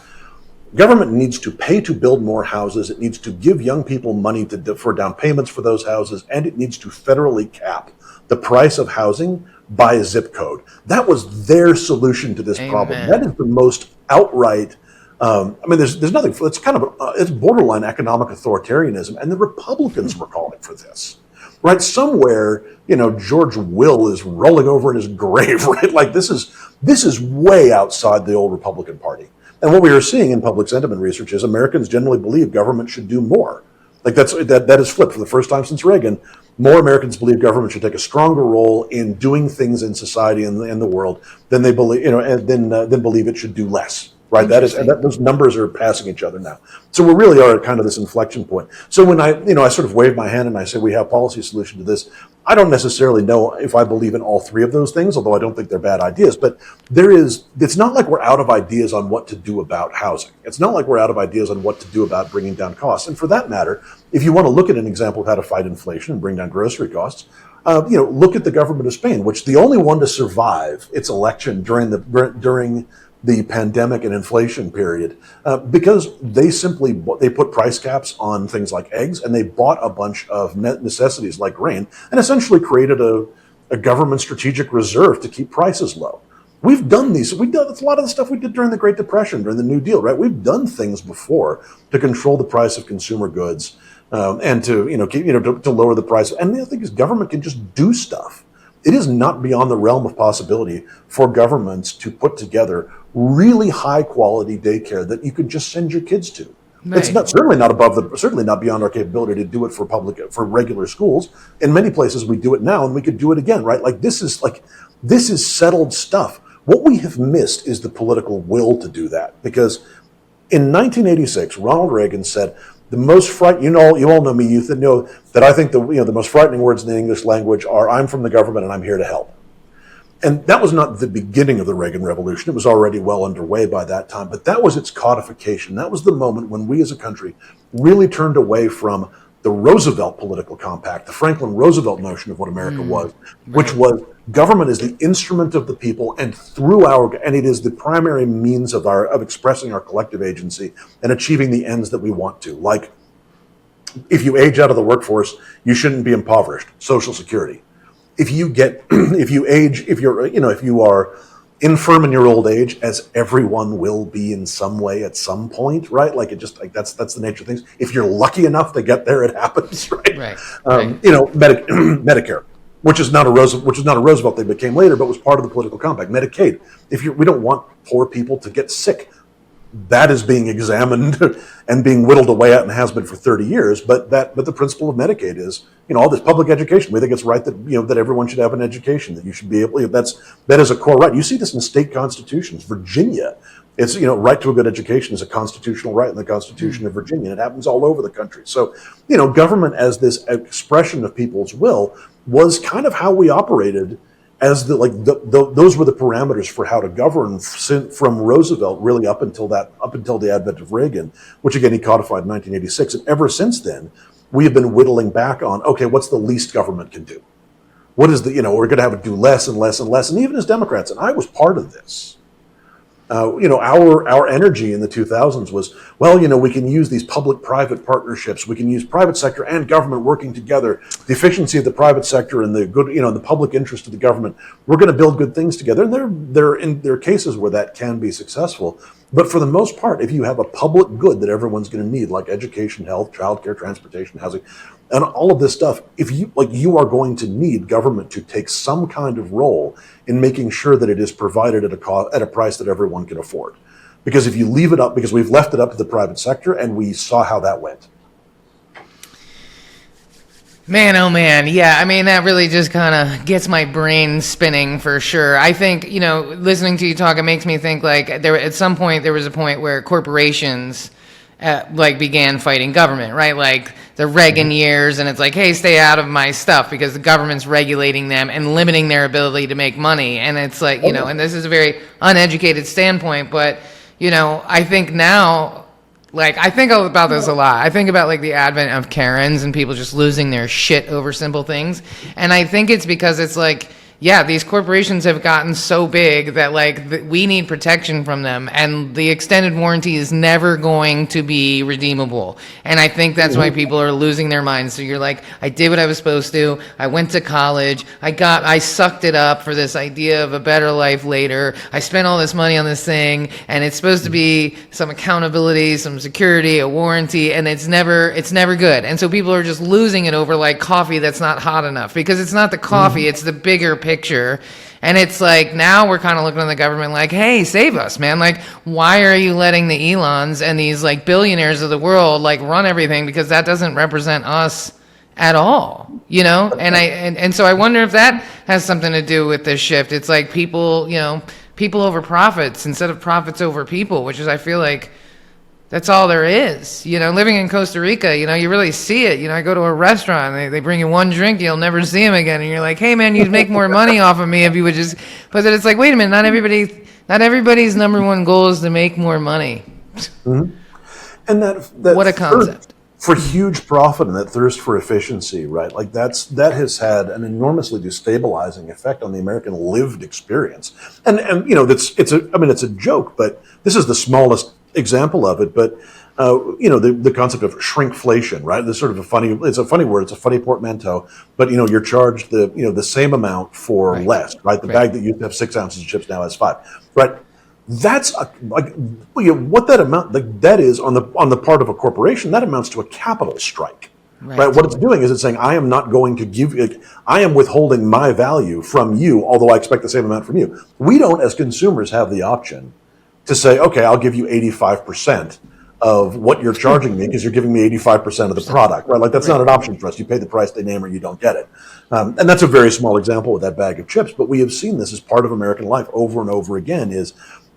Government needs to pay to build more houses. It needs to give young people money for down payments for those houses, and it needs to federally cap the price of housing by zip code. That was their solution to this problem. That is the most outright. There's nothing. It's kind of it's borderline economic authoritarianism, and the Republicans were calling for this. Right, somewhere, George Will is rolling over in his grave, right? Like this is way outside the old Republican Party. And what we are seeing in public sentiment research is Americans generally believe government should do more. Like that is flipped for the first time since Reagan. More Americans believe government should take a stronger role in doing things in society and in the world than they believe, than believe it should do less. Right, those numbers are passing each other now. So we really are at kind of this inflection point. So when I sort of wave my hand and I say we have policy solution to this, I don't necessarily know if I believe in all three of those things, although I don't think they're bad ideas. But it's not like we're out of ideas on what to do about housing. It's not like we're out of ideas on what to do about bringing down costs. And for that matter, if you want to look at an example of how to fight inflation and bring down grocery costs, look at the government of Spain, which the only one to survive its election during the pandemic and inflation period, because they put price caps on things like eggs, and they bought a bunch of necessities like grain, and essentially created a government strategic reserve to keep prices low. We've done these. It's a lot of the stuff we did during the Great Depression, during the New Deal, right? We've done things before to control the price of consumer goods, and to lower the price. And the other thing is, government can just do stuff. It is not beyond the realm of possibility for governments to put together really high quality daycare that you could just send your kids to. Right. It's certainly not beyond our capability to do it for regular schools. In many places we do it now, and we could do it again, right? This is settled stuff. What we have missed is the political will to do that, because in 1986, Ronald Reagan said, the most you all know me, youth, that know that I think the most frightening words in the English language are "I'm from the government and I'm here to help." And that was not the beginning of the Reagan Revolution. It was already well underway by that time, but that was its codification. That was the moment when we as a country really turned away from the Roosevelt political compact, the Franklin Roosevelt notion of what America was, which was government is the instrument of the people, and it is the primary means of expressing our collective agency and achieving the ends that we want to. Like, if you age out of the workforce, you shouldn't be impoverished. Social Security. If you are infirm in your old age, as everyone will be in some way at some point, right? That's the nature of things. If you're lucky enough to get there, it happens, right? Right. Medicare, which is not a Roosevelt thing, became later, but was part of the political compact. Medicaid. We don't want poor people to get sick. that is being examined and being whittled away at and has been for 30 years. But the principle of Medicaid is, all this public education. We think it's right that, that everyone should have an education, that you should be able, that is a core right. You see this in state constitutions. Virginia, it's, right to a good education is a constitutional right in the Constitution of Virginia. And it happens all over the country. So, government as this expression of people's will was kind of how we operated as those were the parameters for how to govern from Roosevelt really up until the advent of Reagan, which again he codified in 1986. And ever since then, we have been whittling back on, okay, what's the least government can do? What is we're going to have to do less and less and less. And even as Democrats, and I was part of this, our energy in the 2000s was, we can use these public-private partnerships. We can use private sector and government working together. The efficiency of the private sector and the good, the public interest of the government. We're going to build good things together. And there are cases where that can be successful. But for the most part, if you have a public good that everyone's going to need, like education, health, childcare, transportation, housing, and all of this stuff, if you are going to need government to take some kind of role in making sure that it is provided at a price that everyone can afford. Because if you leave it up, because we've left it up to the private sector, and we saw how that went. Man, oh man, yeah, I mean, that really just kind of gets my brain spinning for sure. I think, listening to you talk, it makes me think at some point there was a point where corporations began fighting government, right? Like the Reagan years, and it's like, hey, stay out of my stuff because the government's regulating them and limiting their ability to make money. And it's like, and this is a very uneducated standpoint, but, I think now, I think about this a lot. I think about the advent of Karens and people just losing their shit over simple things. And I think it's because it's these corporations have gotten so big that we need protection from them, and the extended warranty is never going to be redeemable. And I think that's why people are losing their minds. So you're like, I did what I was supposed to. I went to college. I sucked it up for this idea of a better life later. I spent all this money on this thing, and it's supposed to be some accountability, some security, a warranty, and it's never good. And so people are just losing it over coffee that's not hot enough, because it's not the coffee, it's the bigger picture. And it's now we're kind of looking at the government hey, save us, man. Why are you letting the Elons and these billionaires of the world run everything? Because that doesn't represent us at all, and so I wonder if that has something to do with this shift. It's people over profits instead of profits over people, which is, I feel that's all there is. Living in Costa Rica, you really see it. I go to a restaurant, they bring you one drink, you'll never see them again. And you're like, hey, man, you'd make more money off of me if you would just... But then it's wait a minute, not everybody's number one goal is to make more money. Mm-hmm. And that what a concept. For huge profit and that thirst for efficiency, right? That has had an enormously destabilizing effect on the American lived experience. And it's a joke, but this is the smallest example of it, but the concept of shrinkflation, right? It's sort of it's a funny word, it's a funny portmanteau, but you're charged the same amount for less, right? The bag that used to have 6 ounces of chips now has 5, right? That's what that amount that is on the part of a corporation. That amounts to a capital strike, right? What it's doing is it's saying, I am not going to give you, I am withholding my value from you, although I expect the same amount from you. We don't, as consumers, have the option to say, okay, I'll give you 85% of what you're charging me because you're giving me 85% of the product, right? That's not an option for us. You pay the price they name or you don't get it. And that's a very small example with that bag of chips, but we have seen this as part of American life over and over again is,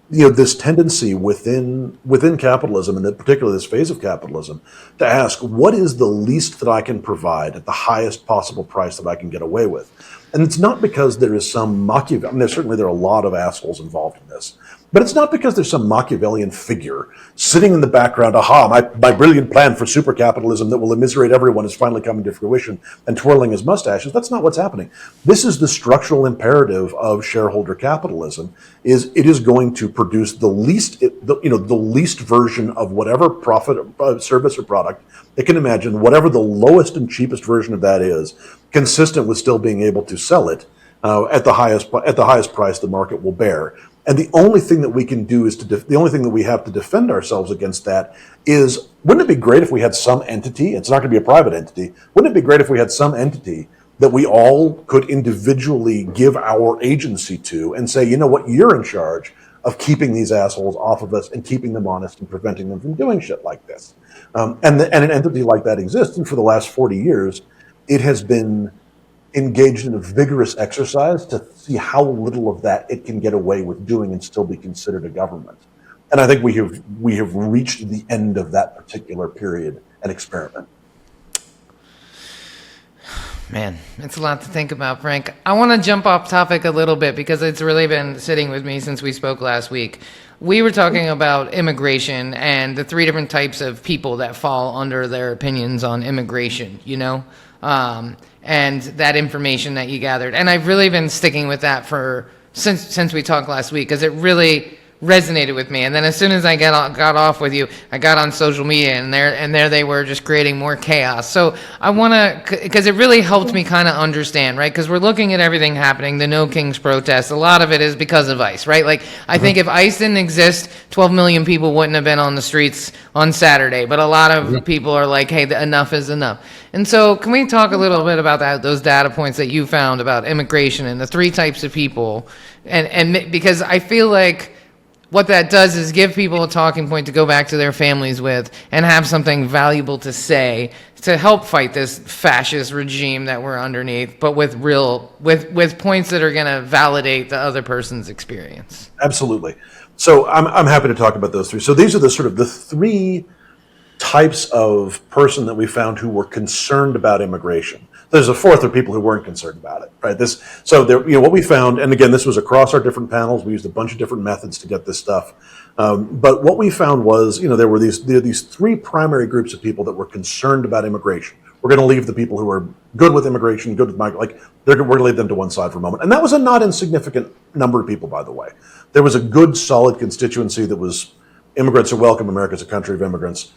this tendency within capitalism, and particularly this phase of capitalism, to ask, what is the least that I can provide at the highest possible price that I can get away with? And it's not because there is some Machiavellian, certainly there are a lot of assholes involved in this, but it's not because there's some Machiavellian figure sitting in the background, my brilliant plan for super capitalism that will immiserate everyone is finally coming to fruition, and twirling his mustaches. That's not what's happening. This is the structural imperative of shareholder capitalism, is it is going to produce the least version of whatever profit, service or product it can imagine, whatever the lowest and cheapest version of that is, consistent with still being able to sell it at the highest price the market will bear. And the only thing that we can do is the only thing that we have to defend ourselves against that is, wouldn't it be great if we had some entity? It's not going to be a private entity. Wouldn't it be great if we had some entity that we all could individually give our agency to and say, you know what, you're in charge of keeping these assholes off of us and keeping them honest and preventing them from doing shit like this. And an entity like that exists. And for the last 40 years, it has been engaged in a vigorous exercise to see how little of that it can get away with doing and still be considered a government. And I think we have reached the end of that particular period and experiment. Man, it's a lot to think about, Frank. I want to jump off topic a little bit because it's really been sitting with me since we spoke last week. We were talking about immigration and the three different types of people that fall under their opinions on immigration, and that information that you gathered. And I've really been sticking with that since we talked last week because it really resonated with me. And then as soon as I got off with you, I got on social media and there they were just creating more chaos. So I want to, because it really helped me kind of understand, right? Because we're looking at everything happening, the No Kings protests. A lot of it is because of ICE, right? Like I think if ICE didn't exist, 12 million people wouldn't have been on the streets on Saturday. But a lot of people are like, hey, enough is enough. And so can we talk a little bit about those data points that you found about immigration and the three types of people? And because I feel like what that does is give people a talking point to go back to their families with and have something valuable to say to help fight this fascist regime that we're underneath, but with points that are going to validate the other person's experience. Absolutely. So I'm happy to talk about those three. So these are the three types of person that we found who were concerned about immigration. There's a fourth of people who weren't concerned about it, right? What we found, and again, this was across our different panels. We used a bunch of different methods to get this stuff. But what we found was, there were these three primary groups of people that were concerned about immigration. We're going to leave the people who are good with immigration, good with migrants, we're going to leave them to one side for a moment. And that was a not insignificant number of people, by the way. There was a good, solid constituency that was immigrants are welcome. America's a country of immigrants.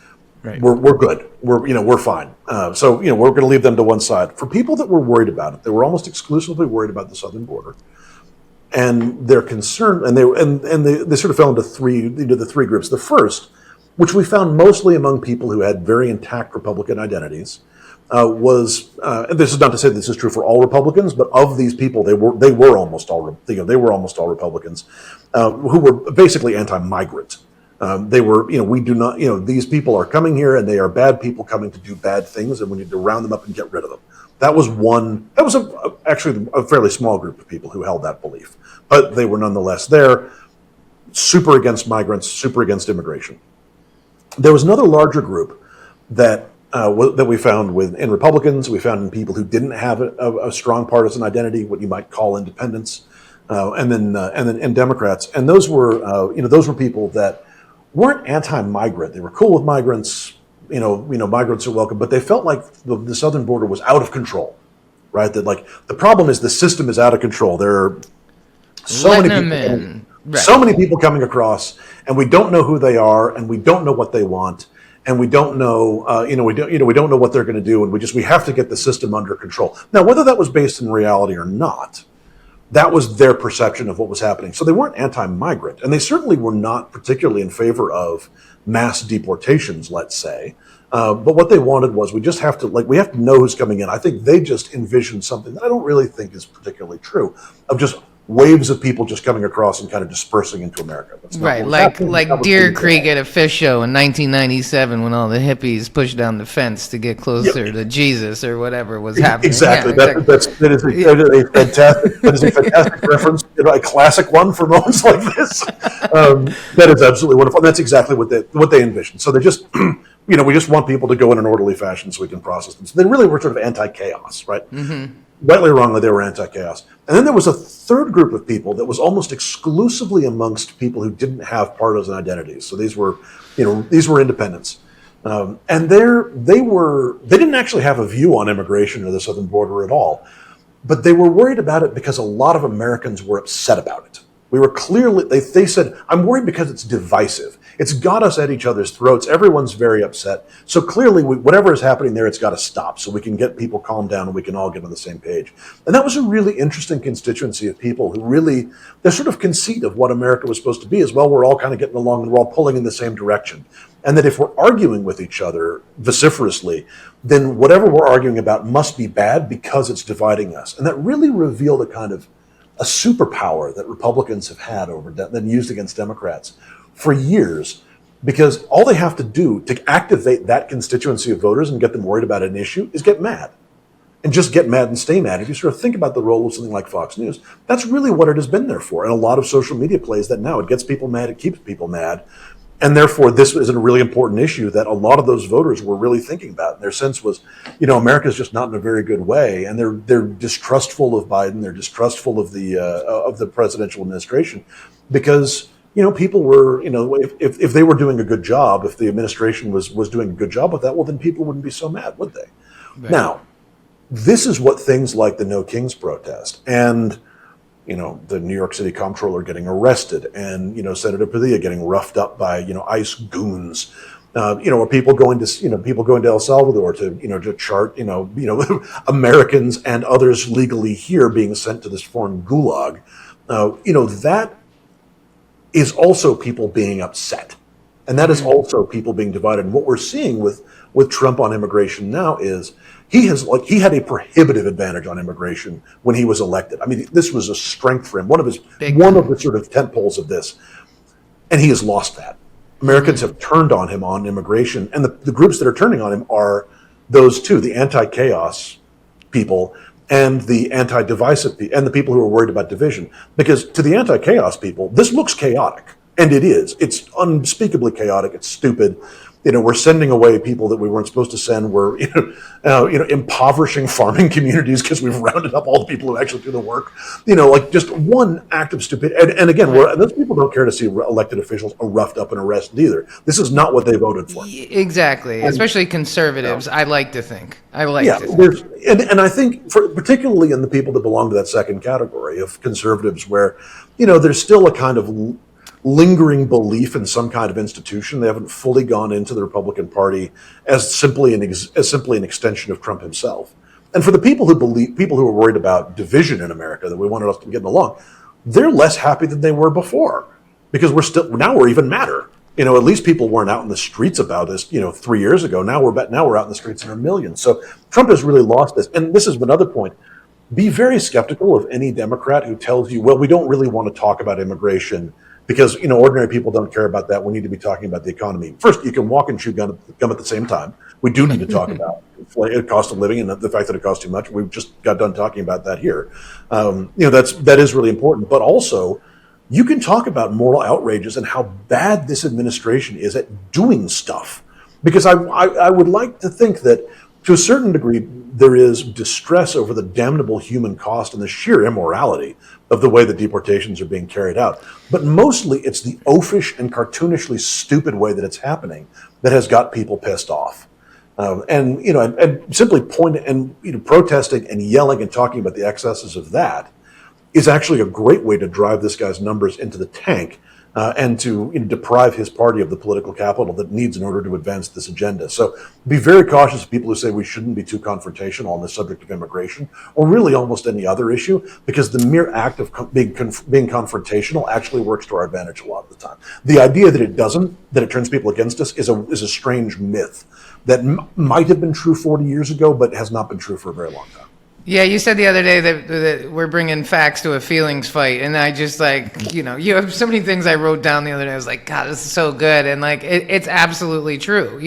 Right. We're good. We're fine. So we're going to leave them to one side. For people that were worried about it, they were almost exclusively worried about the southern border, and they're concerned. And they sort of fell into the three groups. The first, which we found mostly among people who had very intact Republican identities, was and this is not to say this is true for all Republicans, but of these people, they were almost all Republicans who were basically anti-migrant. They were, we do not, these people are coming here and they are bad people coming to do bad things, and we need to round them up and get rid of them. That was actually a fairly small group of people who held that belief, but they were nonetheless there, super against migrants, super against immigration. There was another larger group that we found in Republicans. We found in people who didn't have a strong partisan identity, what you might call independents, and then in Democrats. And those were people that weren't anti-migrant. They were cool with migrants. Migrants are welcome, but they felt like the southern border was out of control, right? That like the problem is the system is out of control. There are so many people coming across, and we don't know who they are, and we don't know what they want, and we don't know, we don't know what they're going to do, and we have to get the system under control. Now, whether that was based in reality or not, that was their perception of what was happening. So they weren't anti-migrant, and they certainly were not particularly in favor of mass deportations, let's say. But what they wanted was we have to know who's coming in. I think they just envisioned something that I don't really think is particularly true, of just waves of people just coming across and kind of dispersing into America. Right, like Deer Creek at a fish show in 1997 when all the hippies pushed down the fence to get closer to Jesus or whatever was happening. Exactly. Yeah, that is a fantastic reference, a classic one for moments like this. That is absolutely wonderful. And that's exactly what they envisioned. So they just, we just want people to go in an orderly fashion so we can process them. So they really were sort of anti-chaos, right? Mm-hmm. Rightly or wrongly, they were anti-chaos. And then there was a third group of people that was almost exclusively amongst people who didn't have partisan identities. So these were independents. And they didn't actually have a view on immigration or the southern border at all. But they were worried about it because a lot of Americans were upset about it. We were clearly, they said, I'm worried because it's divisive. It's got us at each other's throats. Everyone's very upset. So clearly, whatever is happening there, it's got to stop so we can get people calmed down and we can all get on the same page. And that was a really interesting constituency of people who really, their sort of conceit of what America was supposed to be is, well, we're all kind of getting along and we're all pulling in the same direction. And that if we're arguing with each other vociferously, then whatever we're arguing about must be bad because it's dividing us. And that really revealed a a superpower that Republicans have had then used against Democrats for years, because all they have to do to activate that constituency of voters and get them worried about an issue is get mad. And just get mad and stay mad. If you sort of think about the role of something like Fox News, that's really what it has been there for. And a lot of social media plays that now. It gets people mad, it keeps people mad. And therefore, this is a really important issue that a lot of those voters were really thinking about. And their sense was, America's just not in a very good way. And they're distrustful of Biden. They're distrustful of the presidential administration because, people were, if they were doing a good job, if the administration was doing a good job with that, well, then people wouldn't be so mad, would they? Right. Now, this is what things like the No Kings protest and, the New York City comptroller getting arrested and, Senator Padilla getting roughed up by, ICE goons, or people going to El Salvador to chart, Americans and others legally here being sent to this foreign gulag. That is also people being upset. And that is also people being divided. And what we're seeing with Trump on immigration now is he had a prohibitive advantage on immigration when he was elected. I mean, this was a strength for him, one of the sort of tentpoles of this. And he has lost that. Americans have turned on him on immigration. And the groups that are turning on him are those two, the anti-chaos people and the anti-divisive people, and the people who are worried about division. Because to the anti-chaos people, this looks chaotic. And it is. It's unspeakably chaotic. It's stupid. We're sending away people that we weren't supposed to send. We're, impoverishing farming communities because we've rounded up all the people who actually do the work. Just one act of stupidity. And again, those people don't care to see elected officials roughed up and arrested either. This is not what they voted for. Exactly. Especially conservatives. I like to think. And I think, particularly in the people that belong to that second category of conservatives, where, there's still a kind of lingering belief in some kind of institution. They haven't fully gone into the Republican Party as simply an extension of Trump himself. And for the people who are worried about division in America, that we wanted us to get along, they're less happy than they were before, because we're even madder. At least people weren't out in the streets about this, 3 years ago. Now we're out in the streets in our millions. So Trump has really lost this. And this is another point. Be very skeptical of any Democrat who tells you, well, we don't really want to talk about immigration because, ordinary people don't care about that. We need to be talking about the economy. First, you can walk and chew gum at the same time. We do need to talk about the cost of living and the fact that it costs too much. We've just got done talking about that here. That is really important. But also, you can talk about moral outrages and how bad this administration is at doing stuff. Because I would like to think that, to a certain degree, there is distress over the damnable human cost and the sheer immorality of the way that deportations are being carried out. But mostly it's the oafish and cartoonishly stupid way that it's happening that has got people pissed off. And simply protesting and yelling and talking about the excesses of that is actually a great way to drive this guy's numbers into the tank. And to deprive his party of the political capital that needs in order to advance this agenda. So be very cautious of people who say we shouldn't be too confrontational on the subject of immigration, or really almost any other issue, because the mere act of being confrontational actually works to our advantage a lot of the time. The idea that it doesn't, that it turns people against us, is a strange myth that might have been true 40 years ago, but has not been true for a very long time. Yeah, you said the other day that we're bringing facts to a feelings fight, and I just you have so many things I wrote down the other day. I was like, God, this is so good, and it's absolutely true.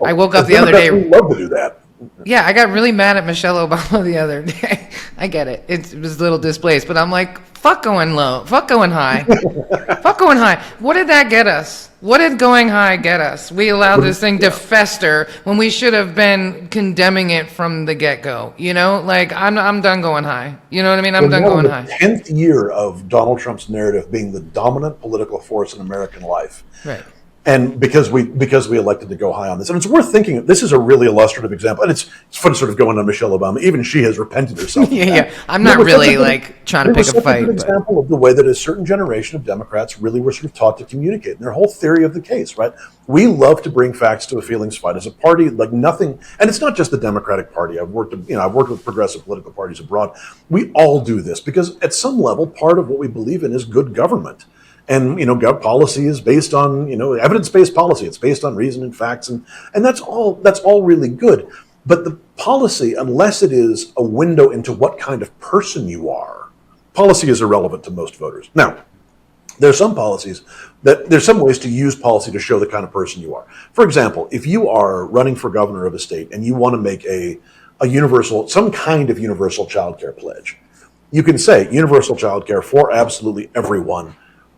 I woke up the other day. We love to do that. Yeah, I got really mad at Michelle Obama the other day. I get it; it was a little displaced, but I'm like, fuck going low, fuck going high, fuck going high. What did that get us? What did going high get us? We allowed this thing to fester when we should have been condemning it from the get-go. I'm done going high. You know what I mean? I'm done going high. 10th year of Donald Trump's narrative being the dominant political force in American life. Right. And because we elected to go high on this, and it's worth thinking. This is a really illustrative example, and it's fun sort of going on Michelle Obama. Even she has repented herself. Yeah. I'm not really trying to pick a fight. It's an example of the way that a certain generation of Democrats really were sort of taught to communicate, and their whole theory of the case. Right? We love to bring facts to a feelings fight as a party, like nothing. And it's not just the Democratic Party. I've worked with progressive political parties abroad. We all do this because at some level, part of what we believe in is good government. And, policy is based on, evidence-based policy. It's based on reason and facts. And that's all really good. But the policy, unless it is a window into what kind of person you are, policy is irrelevant to most voters. Now, there's some policies there's some ways to use policy to show the kind of person you are. For example, if you are running for governor of a state and you want to make some kind of universal child care pledge, you can say universal child care for absolutely everyone,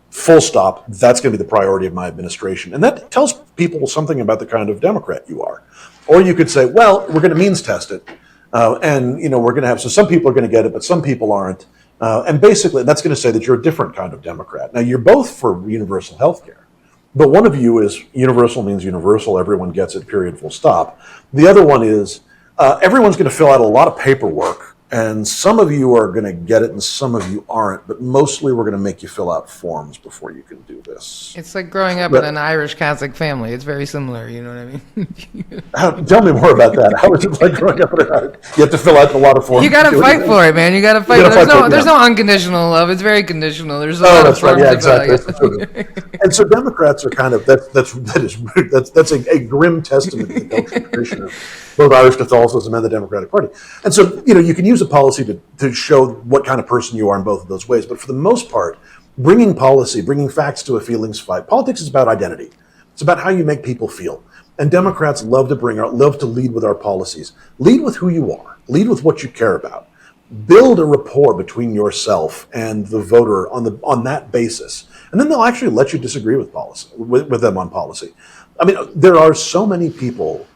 full stop. That's going to be the priority of my administration. And that tells people something about the kind of Democrat you are. Or you could say, well, we're going to means test it. And we're going to have, so some people are going to get it, but some people aren't. And basically, that's going to say that you're a different kind of Democrat. Now, you're both for universal health care, but one of you is universal means universal, everyone gets it, period, full stop. The other one is everyone's going to fill out a lot of paperwork, and some of you are going to get it and some of you aren't, but mostly we're going to make you fill out forms before you can do this. It's like growing up in an Irish Catholic family. It's very similar, you know what I mean? Tell me more about that. How is it like growing up in an You have to fill out a lot of forms. You got to fight for it, man. You got to fight. There's no unconditional love. It's very conditional. There's a lot of forms. Yeah, exactly. And so Democrats are kind of that's a grim testament to the cultural tradition of both Irish Catholicism and the Democratic Party. And so you can use a policy to show what kind of person you are in both of those ways. But for the most part, bringing facts to a feelings fight. Politics is about identity. It's about how you make people feel. And Democrats love to lead with our policies. Lead with who you are. Lead with what you care about. Build a rapport between yourself and the voter on that basis. And then they'll actually let you disagree with them on policy. I mean, there are so many people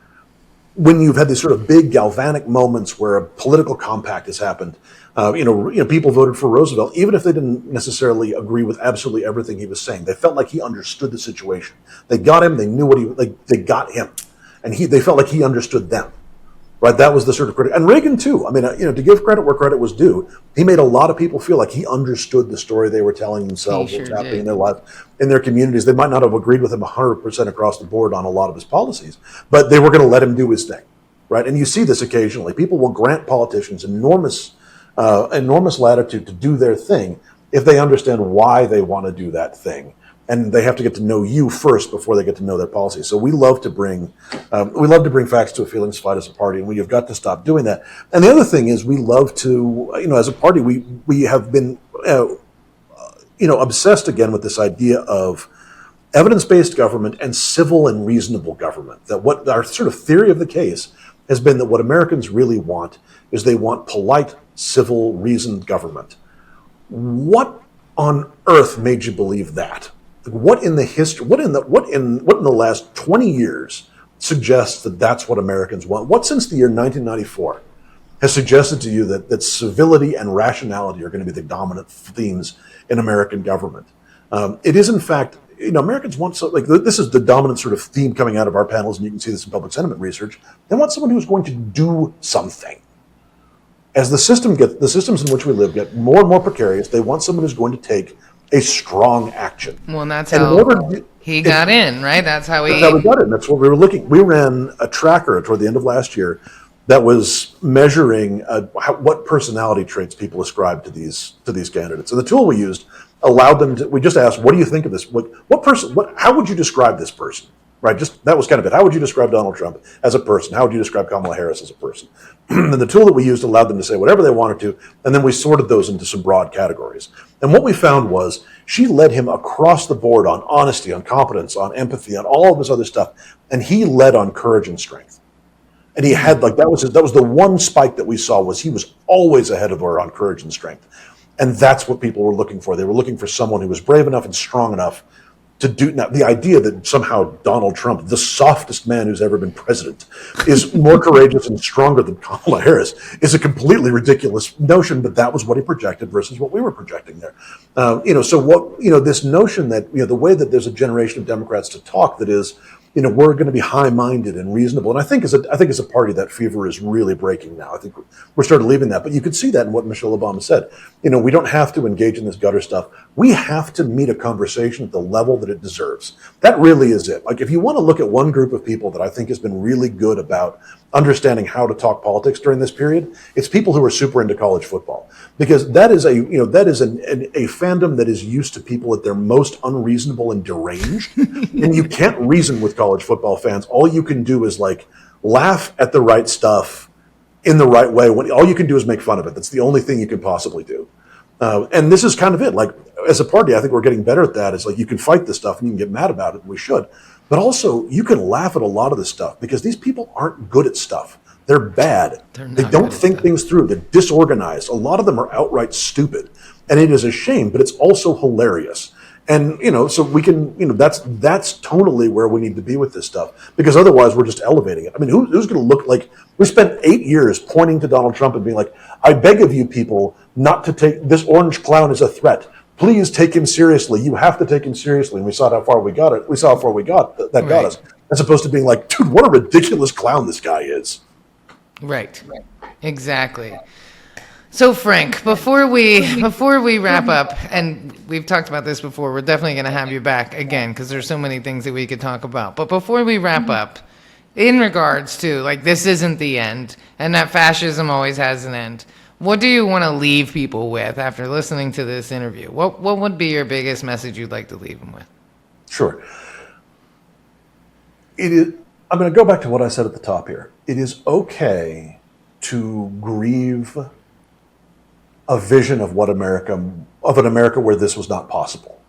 when you've had these sort of big galvanic moments where a political compact has happened. People voted for Roosevelt, even if they didn't necessarily agree with absolutely everything he was saying. They felt like he understood the situation. They got him. They knew they got him, and they felt like he understood them. Right, that was the sort of critic, and Reagan too. I mean, to give credit where credit was due, he made a lot of people feel like he understood the story they were telling themselves, what was happening in their lives, in their communities. They might not have agreed with him 100% across the board on a lot of his policies, but they were going to let him do his thing, right? And you see this occasionally. People will grant politicians enormous latitude to do their thing if they understand why they want to do that thing. And they have to get to know you first before they get to know their policy. So we love to bring facts to a feelings fight as a party, and we have got to stop doing that. And the other thing is, we love to, as a party, we have been, obsessed again with this idea of evidence-based government and civil and reasonable government. That what our sort of theory of the case has been that what Americans really want is they want polite, civil, reasoned government. What on earth made you believe that? What in the last 20 years suggests that that's what Americans want? What since the year 1994 has suggested to you that civility and rationality are going to be the dominant themes in American government? It is, in fact, Americans want this is the dominant sort of theme coming out of our panels, and you can see this in public sentiment research. They want someone who's going to do something. As the systems in which we live get more and more precarious, they want someone who's going to take a strong action. Well, and that's how he got in, right? That's how we got in. That's what we were looking. We ran a tracker toward the end of last year that was measuring what personality traits people ascribe to these candidates. And the tool we used allowed them to. We just asked, "What do you think of this? How would you describe this person?" Right? Just that was kind of it. How would you describe Donald Trump as a person? How would you describe Kamala Harris as a person? And the tool that we used allowed them to say whatever they wanted to, and then we sorted those into some broad categories. And what we found was she led him across the board on honesty, on competence, on empathy, on all of this other stuff, and he led on courage and strength. And he had that was the one spike that we saw was he was always ahead of her on courage and strength, and that's what people were looking for. They were looking for someone who was brave enough and strong enough to do. Now, the idea that somehow Donald Trump, the softest man who's ever been president, is more courageous and stronger than Kamala Harris is a completely ridiculous notion, but that was what he projected versus what we were projecting there. This notion that, the way that there's a generation of Democrats to talk that is, we're going to be high-minded and reasonable. And I think as a party, that fever is really breaking now. I think we're starting to leaving that. But you could see that in what Michelle Obama said. We don't have to engage in this gutter stuff. We have to meet a conversation at the level that it deserves. That really is it. Like, if you want to look at one group of people that I think has been really good about understanding how to talk politics during this period, it's people who are super into college football. Because that is a fandom that is used to people at their most unreasonable and deranged. And you can't reason with college football fans. All you can do is laugh at the right stuff in the right way. When all you can do is make fun of it. That's the only thing you can possibly do. And this is kind of it. Like, as a party, I think we're getting better at that. It's like you can fight this stuff and you can get mad about it, and we should. But also, you can laugh at a lot of this stuff because these people aren't good at stuff. They're bad. They don't think things through. They're disorganized. A lot of them are outright stupid. And it is a shame, but it's also hilarious. And, so we can, that's tonally where we need to be with this stuff, because otherwise we're just elevating it. I mean, who's going to look like, we spent 8 years pointing to Donald Trump and being like, I beg of you people not to take this orange clown as a threat. Please take him seriously. You have to take him seriously. And we saw how far we got it. We saw how far we got that got us, as opposed to being like, dude, what a ridiculous clown this guy is. Right. Exactly. So Frank, before we wrap up, and we've talked about this before, we're definitely going to have you back again because there's so many things that we could talk about. But before we wrap up, in regards to like this isn't the end, and that fascism always has an end, what do you want to leave people with after listening to this interview? What would be your biggest message you'd like to leave them with? Sure. I'm going to go back to what I said at the top here. It is okay to grieve a vision of an America where this was not possible.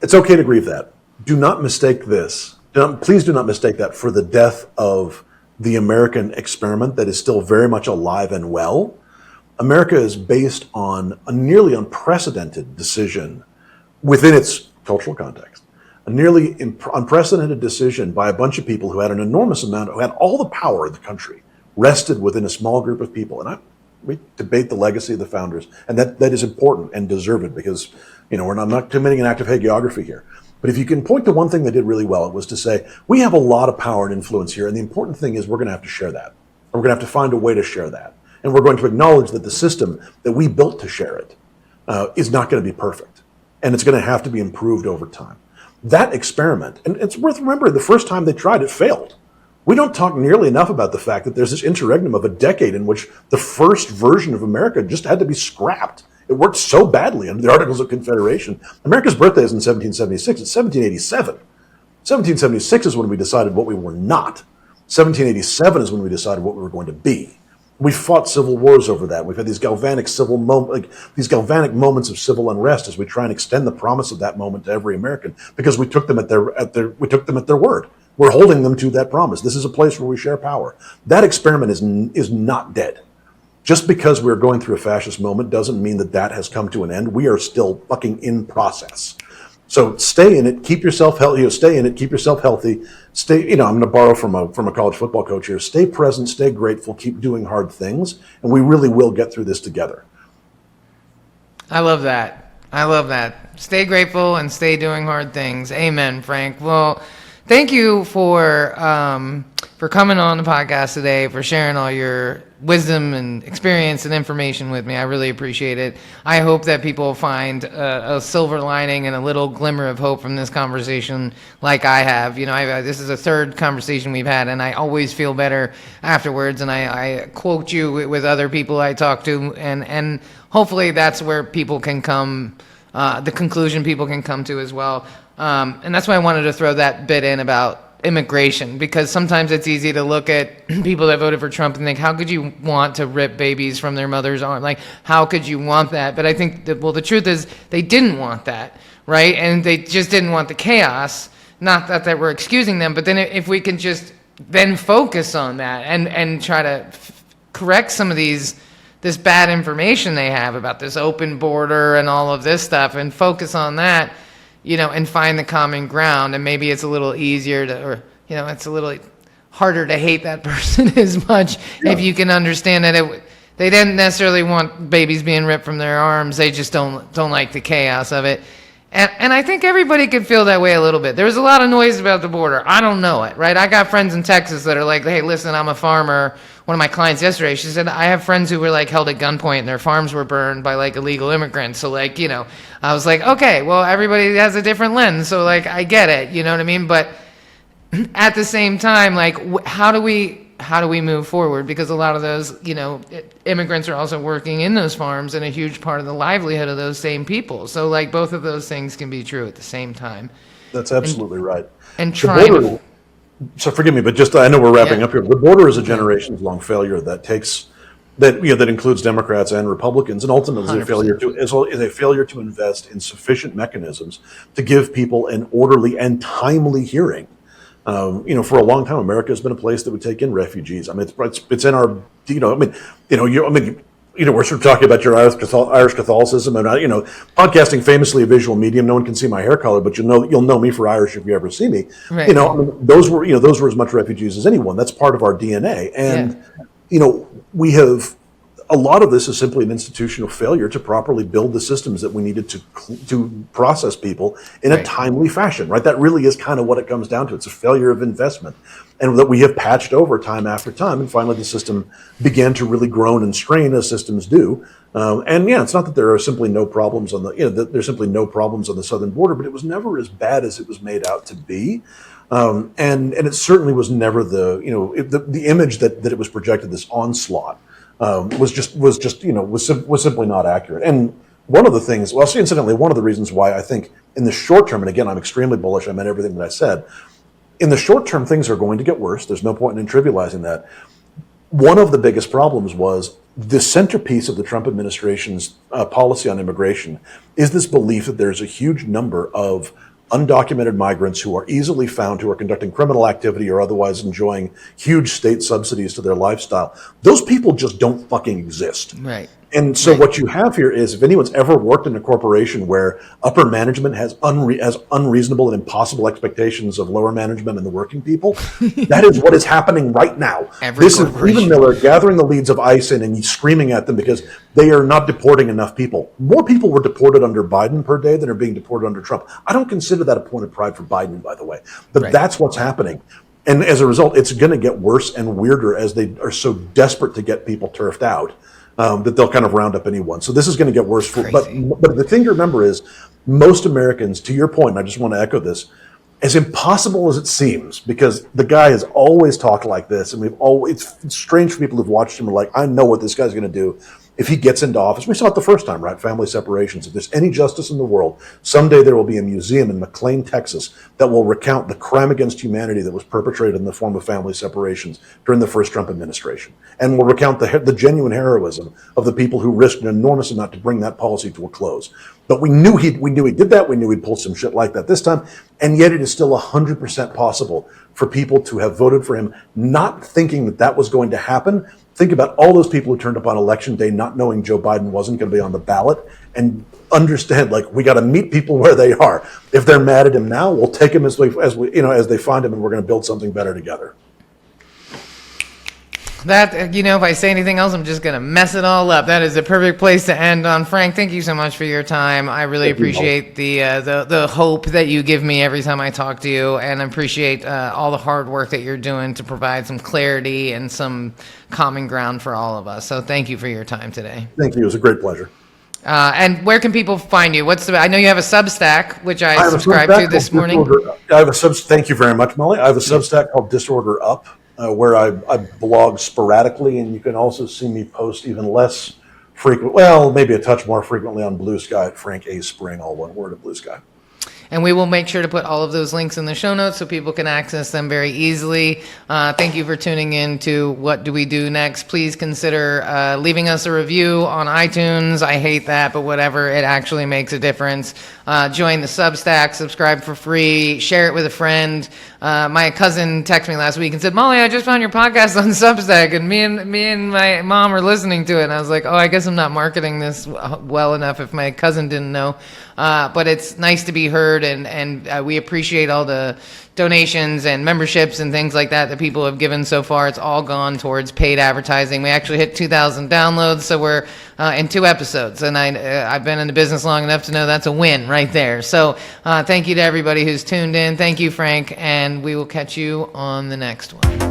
It's okay to grieve that. Do not mistake this. Please do not mistake that for the death of the American experiment that is still very much alive and well. America is based on a nearly unprecedented decision within its cultural context. A nearly unprecedented decision by a bunch of people who had an enormous amount, who had all the power in the country, rested within a small group of people. And we debate the legacy of the founders, and that is important and deserved, because we're not committing an act of hagiography here. But if you can point to one thing they did really well, it was to say, we have a lot of power and influence here, and the important thing is we're going to have to share that. And we're going to have to find a way to share that. And we're going to acknowledge that the system that we built to share it is not going to be perfect. And it's going to have to be improved over time. That experiment, and it's worth remembering, the first time they tried it failed. We don't talk nearly enough about the fact that there's this interregnum of a decade in which the first version of America just had to be scrapped. It worked so badly under the Articles of Confederation. America's birthday is in 1776. It's 1787. 1776 is when we decided what we were not. 1787 is when we decided what we were going to be. We fought civil wars over that. We've had these galvanic moments of civil unrest as we try and extend the promise of that moment to every American, because we took them at their word. We're holding them to that promise. This is a place where we share power. That experiment is not dead. Just because we're going through a fascist moment doesn't mean that has come to an end. We are still fucking in process. So stay in it, keep yourself healthy. Stay in it, keep yourself healthy. Stay. I'm going to borrow from a college football coach here. Stay present, stay grateful, keep doing hard things, and we really will get through this together. I love that. Stay grateful and stay doing hard things. Amen, Frank. Well, thank you for coming on the podcast today, for sharing all your wisdom and experience and information with me. I really appreciate it. I hope that people find a silver lining and a little glimmer of hope from this conversation like I have. This is a third conversation we've had, and I always feel better afterwards, and I quote you with other people I talk to, and hopefully that's where people can come, the conclusion people can come to as well. And that's why I wanted to throw that bit in about immigration, because sometimes it's easy to look at people that voted for Trump and think, how could you want to rip babies from their mother's arm? Like, how could you want that? But I think that, the truth is they didn't want that, right? And they just didn't want the chaos. Not that we're excusing them, but then if we can just then focus on that and try to correct some of this bad information they have about this open border and all of this stuff, and focus on that, and find the common ground, and maybe it's a little easier it's a little harder to hate that person as much if you can understand that they didn't necessarily want babies being ripped from their arms. They just don't like the chaos of it. And I think everybody could feel that way a little bit. There's a lot of noise about the border. I don't know it, right? I got friends in Texas that are like, hey, listen, I'm a farmer. One of my clients yesterday, she said, I have friends who were held at gunpoint and their farms were burned by illegal immigrants. So I was like, okay, well, everybody has a different lens. So I get it, you know what I mean? But at the same time, how do we move forward? Because a lot of those, immigrants are also working in those farms, and a huge part of the livelihood of those same people. So both of those things can be true at the same time. That's absolutely right. And trying So forgive me, but I know we're wrapping up here. The border is a generations-long failure that takes that that includes Democrats and Republicans, and ultimately is 100%. a failure to invest in sufficient mechanisms to give people an orderly and timely hearing. For a long time, America has been a place that would take in refugees. I mean, it's in our we're sort of talking about your Irish Catholicism, and podcasting famously a visual medium. No one can see my hair color, but you'll know me for Irish if you ever see me. Right. Those were as much refugees as anyone. That's part of our DNA, and we have. A lot of this is simply an institutional failure to properly build the systems that we needed to process people in a timely fashion, right? That really is kind of what it comes down to. It's a failure of investment, and that we have patched over time after time, and finally the system began to really groan and strain as systems do. It's not that there are simply no problems on there's simply no problems on the southern border, but it was never as bad as it was made out to be. And it certainly was never the image that it was projected, this onslaught. Was simply not accurate. And one of the things, incidentally, one of the reasons why I think in the short term, and again, I'm extremely bullish, I meant everything that I said, in the short term, things are going to get worse. There's no point in trivializing that. One of the biggest problems was the centerpiece of the Trump administration's policy on immigration is this belief that there's a huge number of undocumented migrants who are easily found, who are conducting criminal activity or otherwise enjoying huge state subsidies to their lifestyle. Those people just don't fucking exist. Right. And so what you have here is, if anyone's ever worked in a corporation where upper management has unreasonable and impossible expectations of lower management and the working people, that is what is happening right now. This is Stephen Miller gathering the leads of ICE and screaming at them because they are not deporting enough people. More people were deported under Biden per day than are being deported under Trump. I don't consider that a point of pride for Biden, by the way, but that's what's happening. And as a result, it's going to get worse and weirder as they are so desperate to get people turfed out. That they'll kind of round up anyone. So this is going to get worse. But the thing to remember is, most Americans, to your point, and I just want to echo this, as impossible as it seems, because the guy has always talked like this, and it's strange for people who've watched him and like, I know what this guy's going to do if he gets into office. We saw it the first time, right? Family separations. If there's any justice in the world, someday there will be a museum in McLean, Texas, that will recount the crime against humanity that was perpetrated in the form of family separations during the first Trump administration, and will recount the genuine heroism of the people who risked an enormous amount to bring that policy to a close. But we knew he did that. We knew he'd pull some shit like that this time, and yet it is still 100% possible for people to have voted for him, not thinking that was going to happen. Think about all those people who turned up on election day not knowing Joe Biden wasn't going to be on the ballot, and understand, like, we got to meet people where they are. If they're mad at him now, we'll take him as they find him, and we're going to build something better together. That, if I say anything else, I'm just going to mess it all up. That is a perfect place to end on. Frank, thank you so much for your time. I really appreciate the hope that you give me every time I talk to you, and I appreciate all the hard work that you're doing to provide some clarity and some common ground for all of us. So thank you for your time today. Thank you. It was a great pleasure. And where can people find you? I know you have a Substack, which I subscribed to this morning. Thank you very much, Molly. I have a Substack called Disorder Up, where I blog sporadically, and you can also see me post even less frequent, maybe a touch more frequently on Blue Sky at Frank A. Spring, all one word, at Blue Sky. And we will make sure to put all of those links in the show notes so people can access them very easily. Thank you for tuning in to What Do We Do Next. Please consider leaving us a review on iTunes. I hate that, but whatever. It actually makes a difference. Join the Substack, subscribe for free, share it with a friend. My cousin texted me last week and said, Molly, I just found your podcast on Substack, and me and my mom are listening to it. And I was like, I guess I'm not marketing this well enough if my cousin didn't know. But it's nice to be heard, and we appreciate all the donations and memberships and things like that people have given so far. It's all gone towards paid advertising. We actually hit 2,000 downloads, so we're in 2 episodes, and I've been in the business long enough to know that's a win right there. So thank you to everybody who's tuned in. Thank you, Frank, and we will catch you on the next one.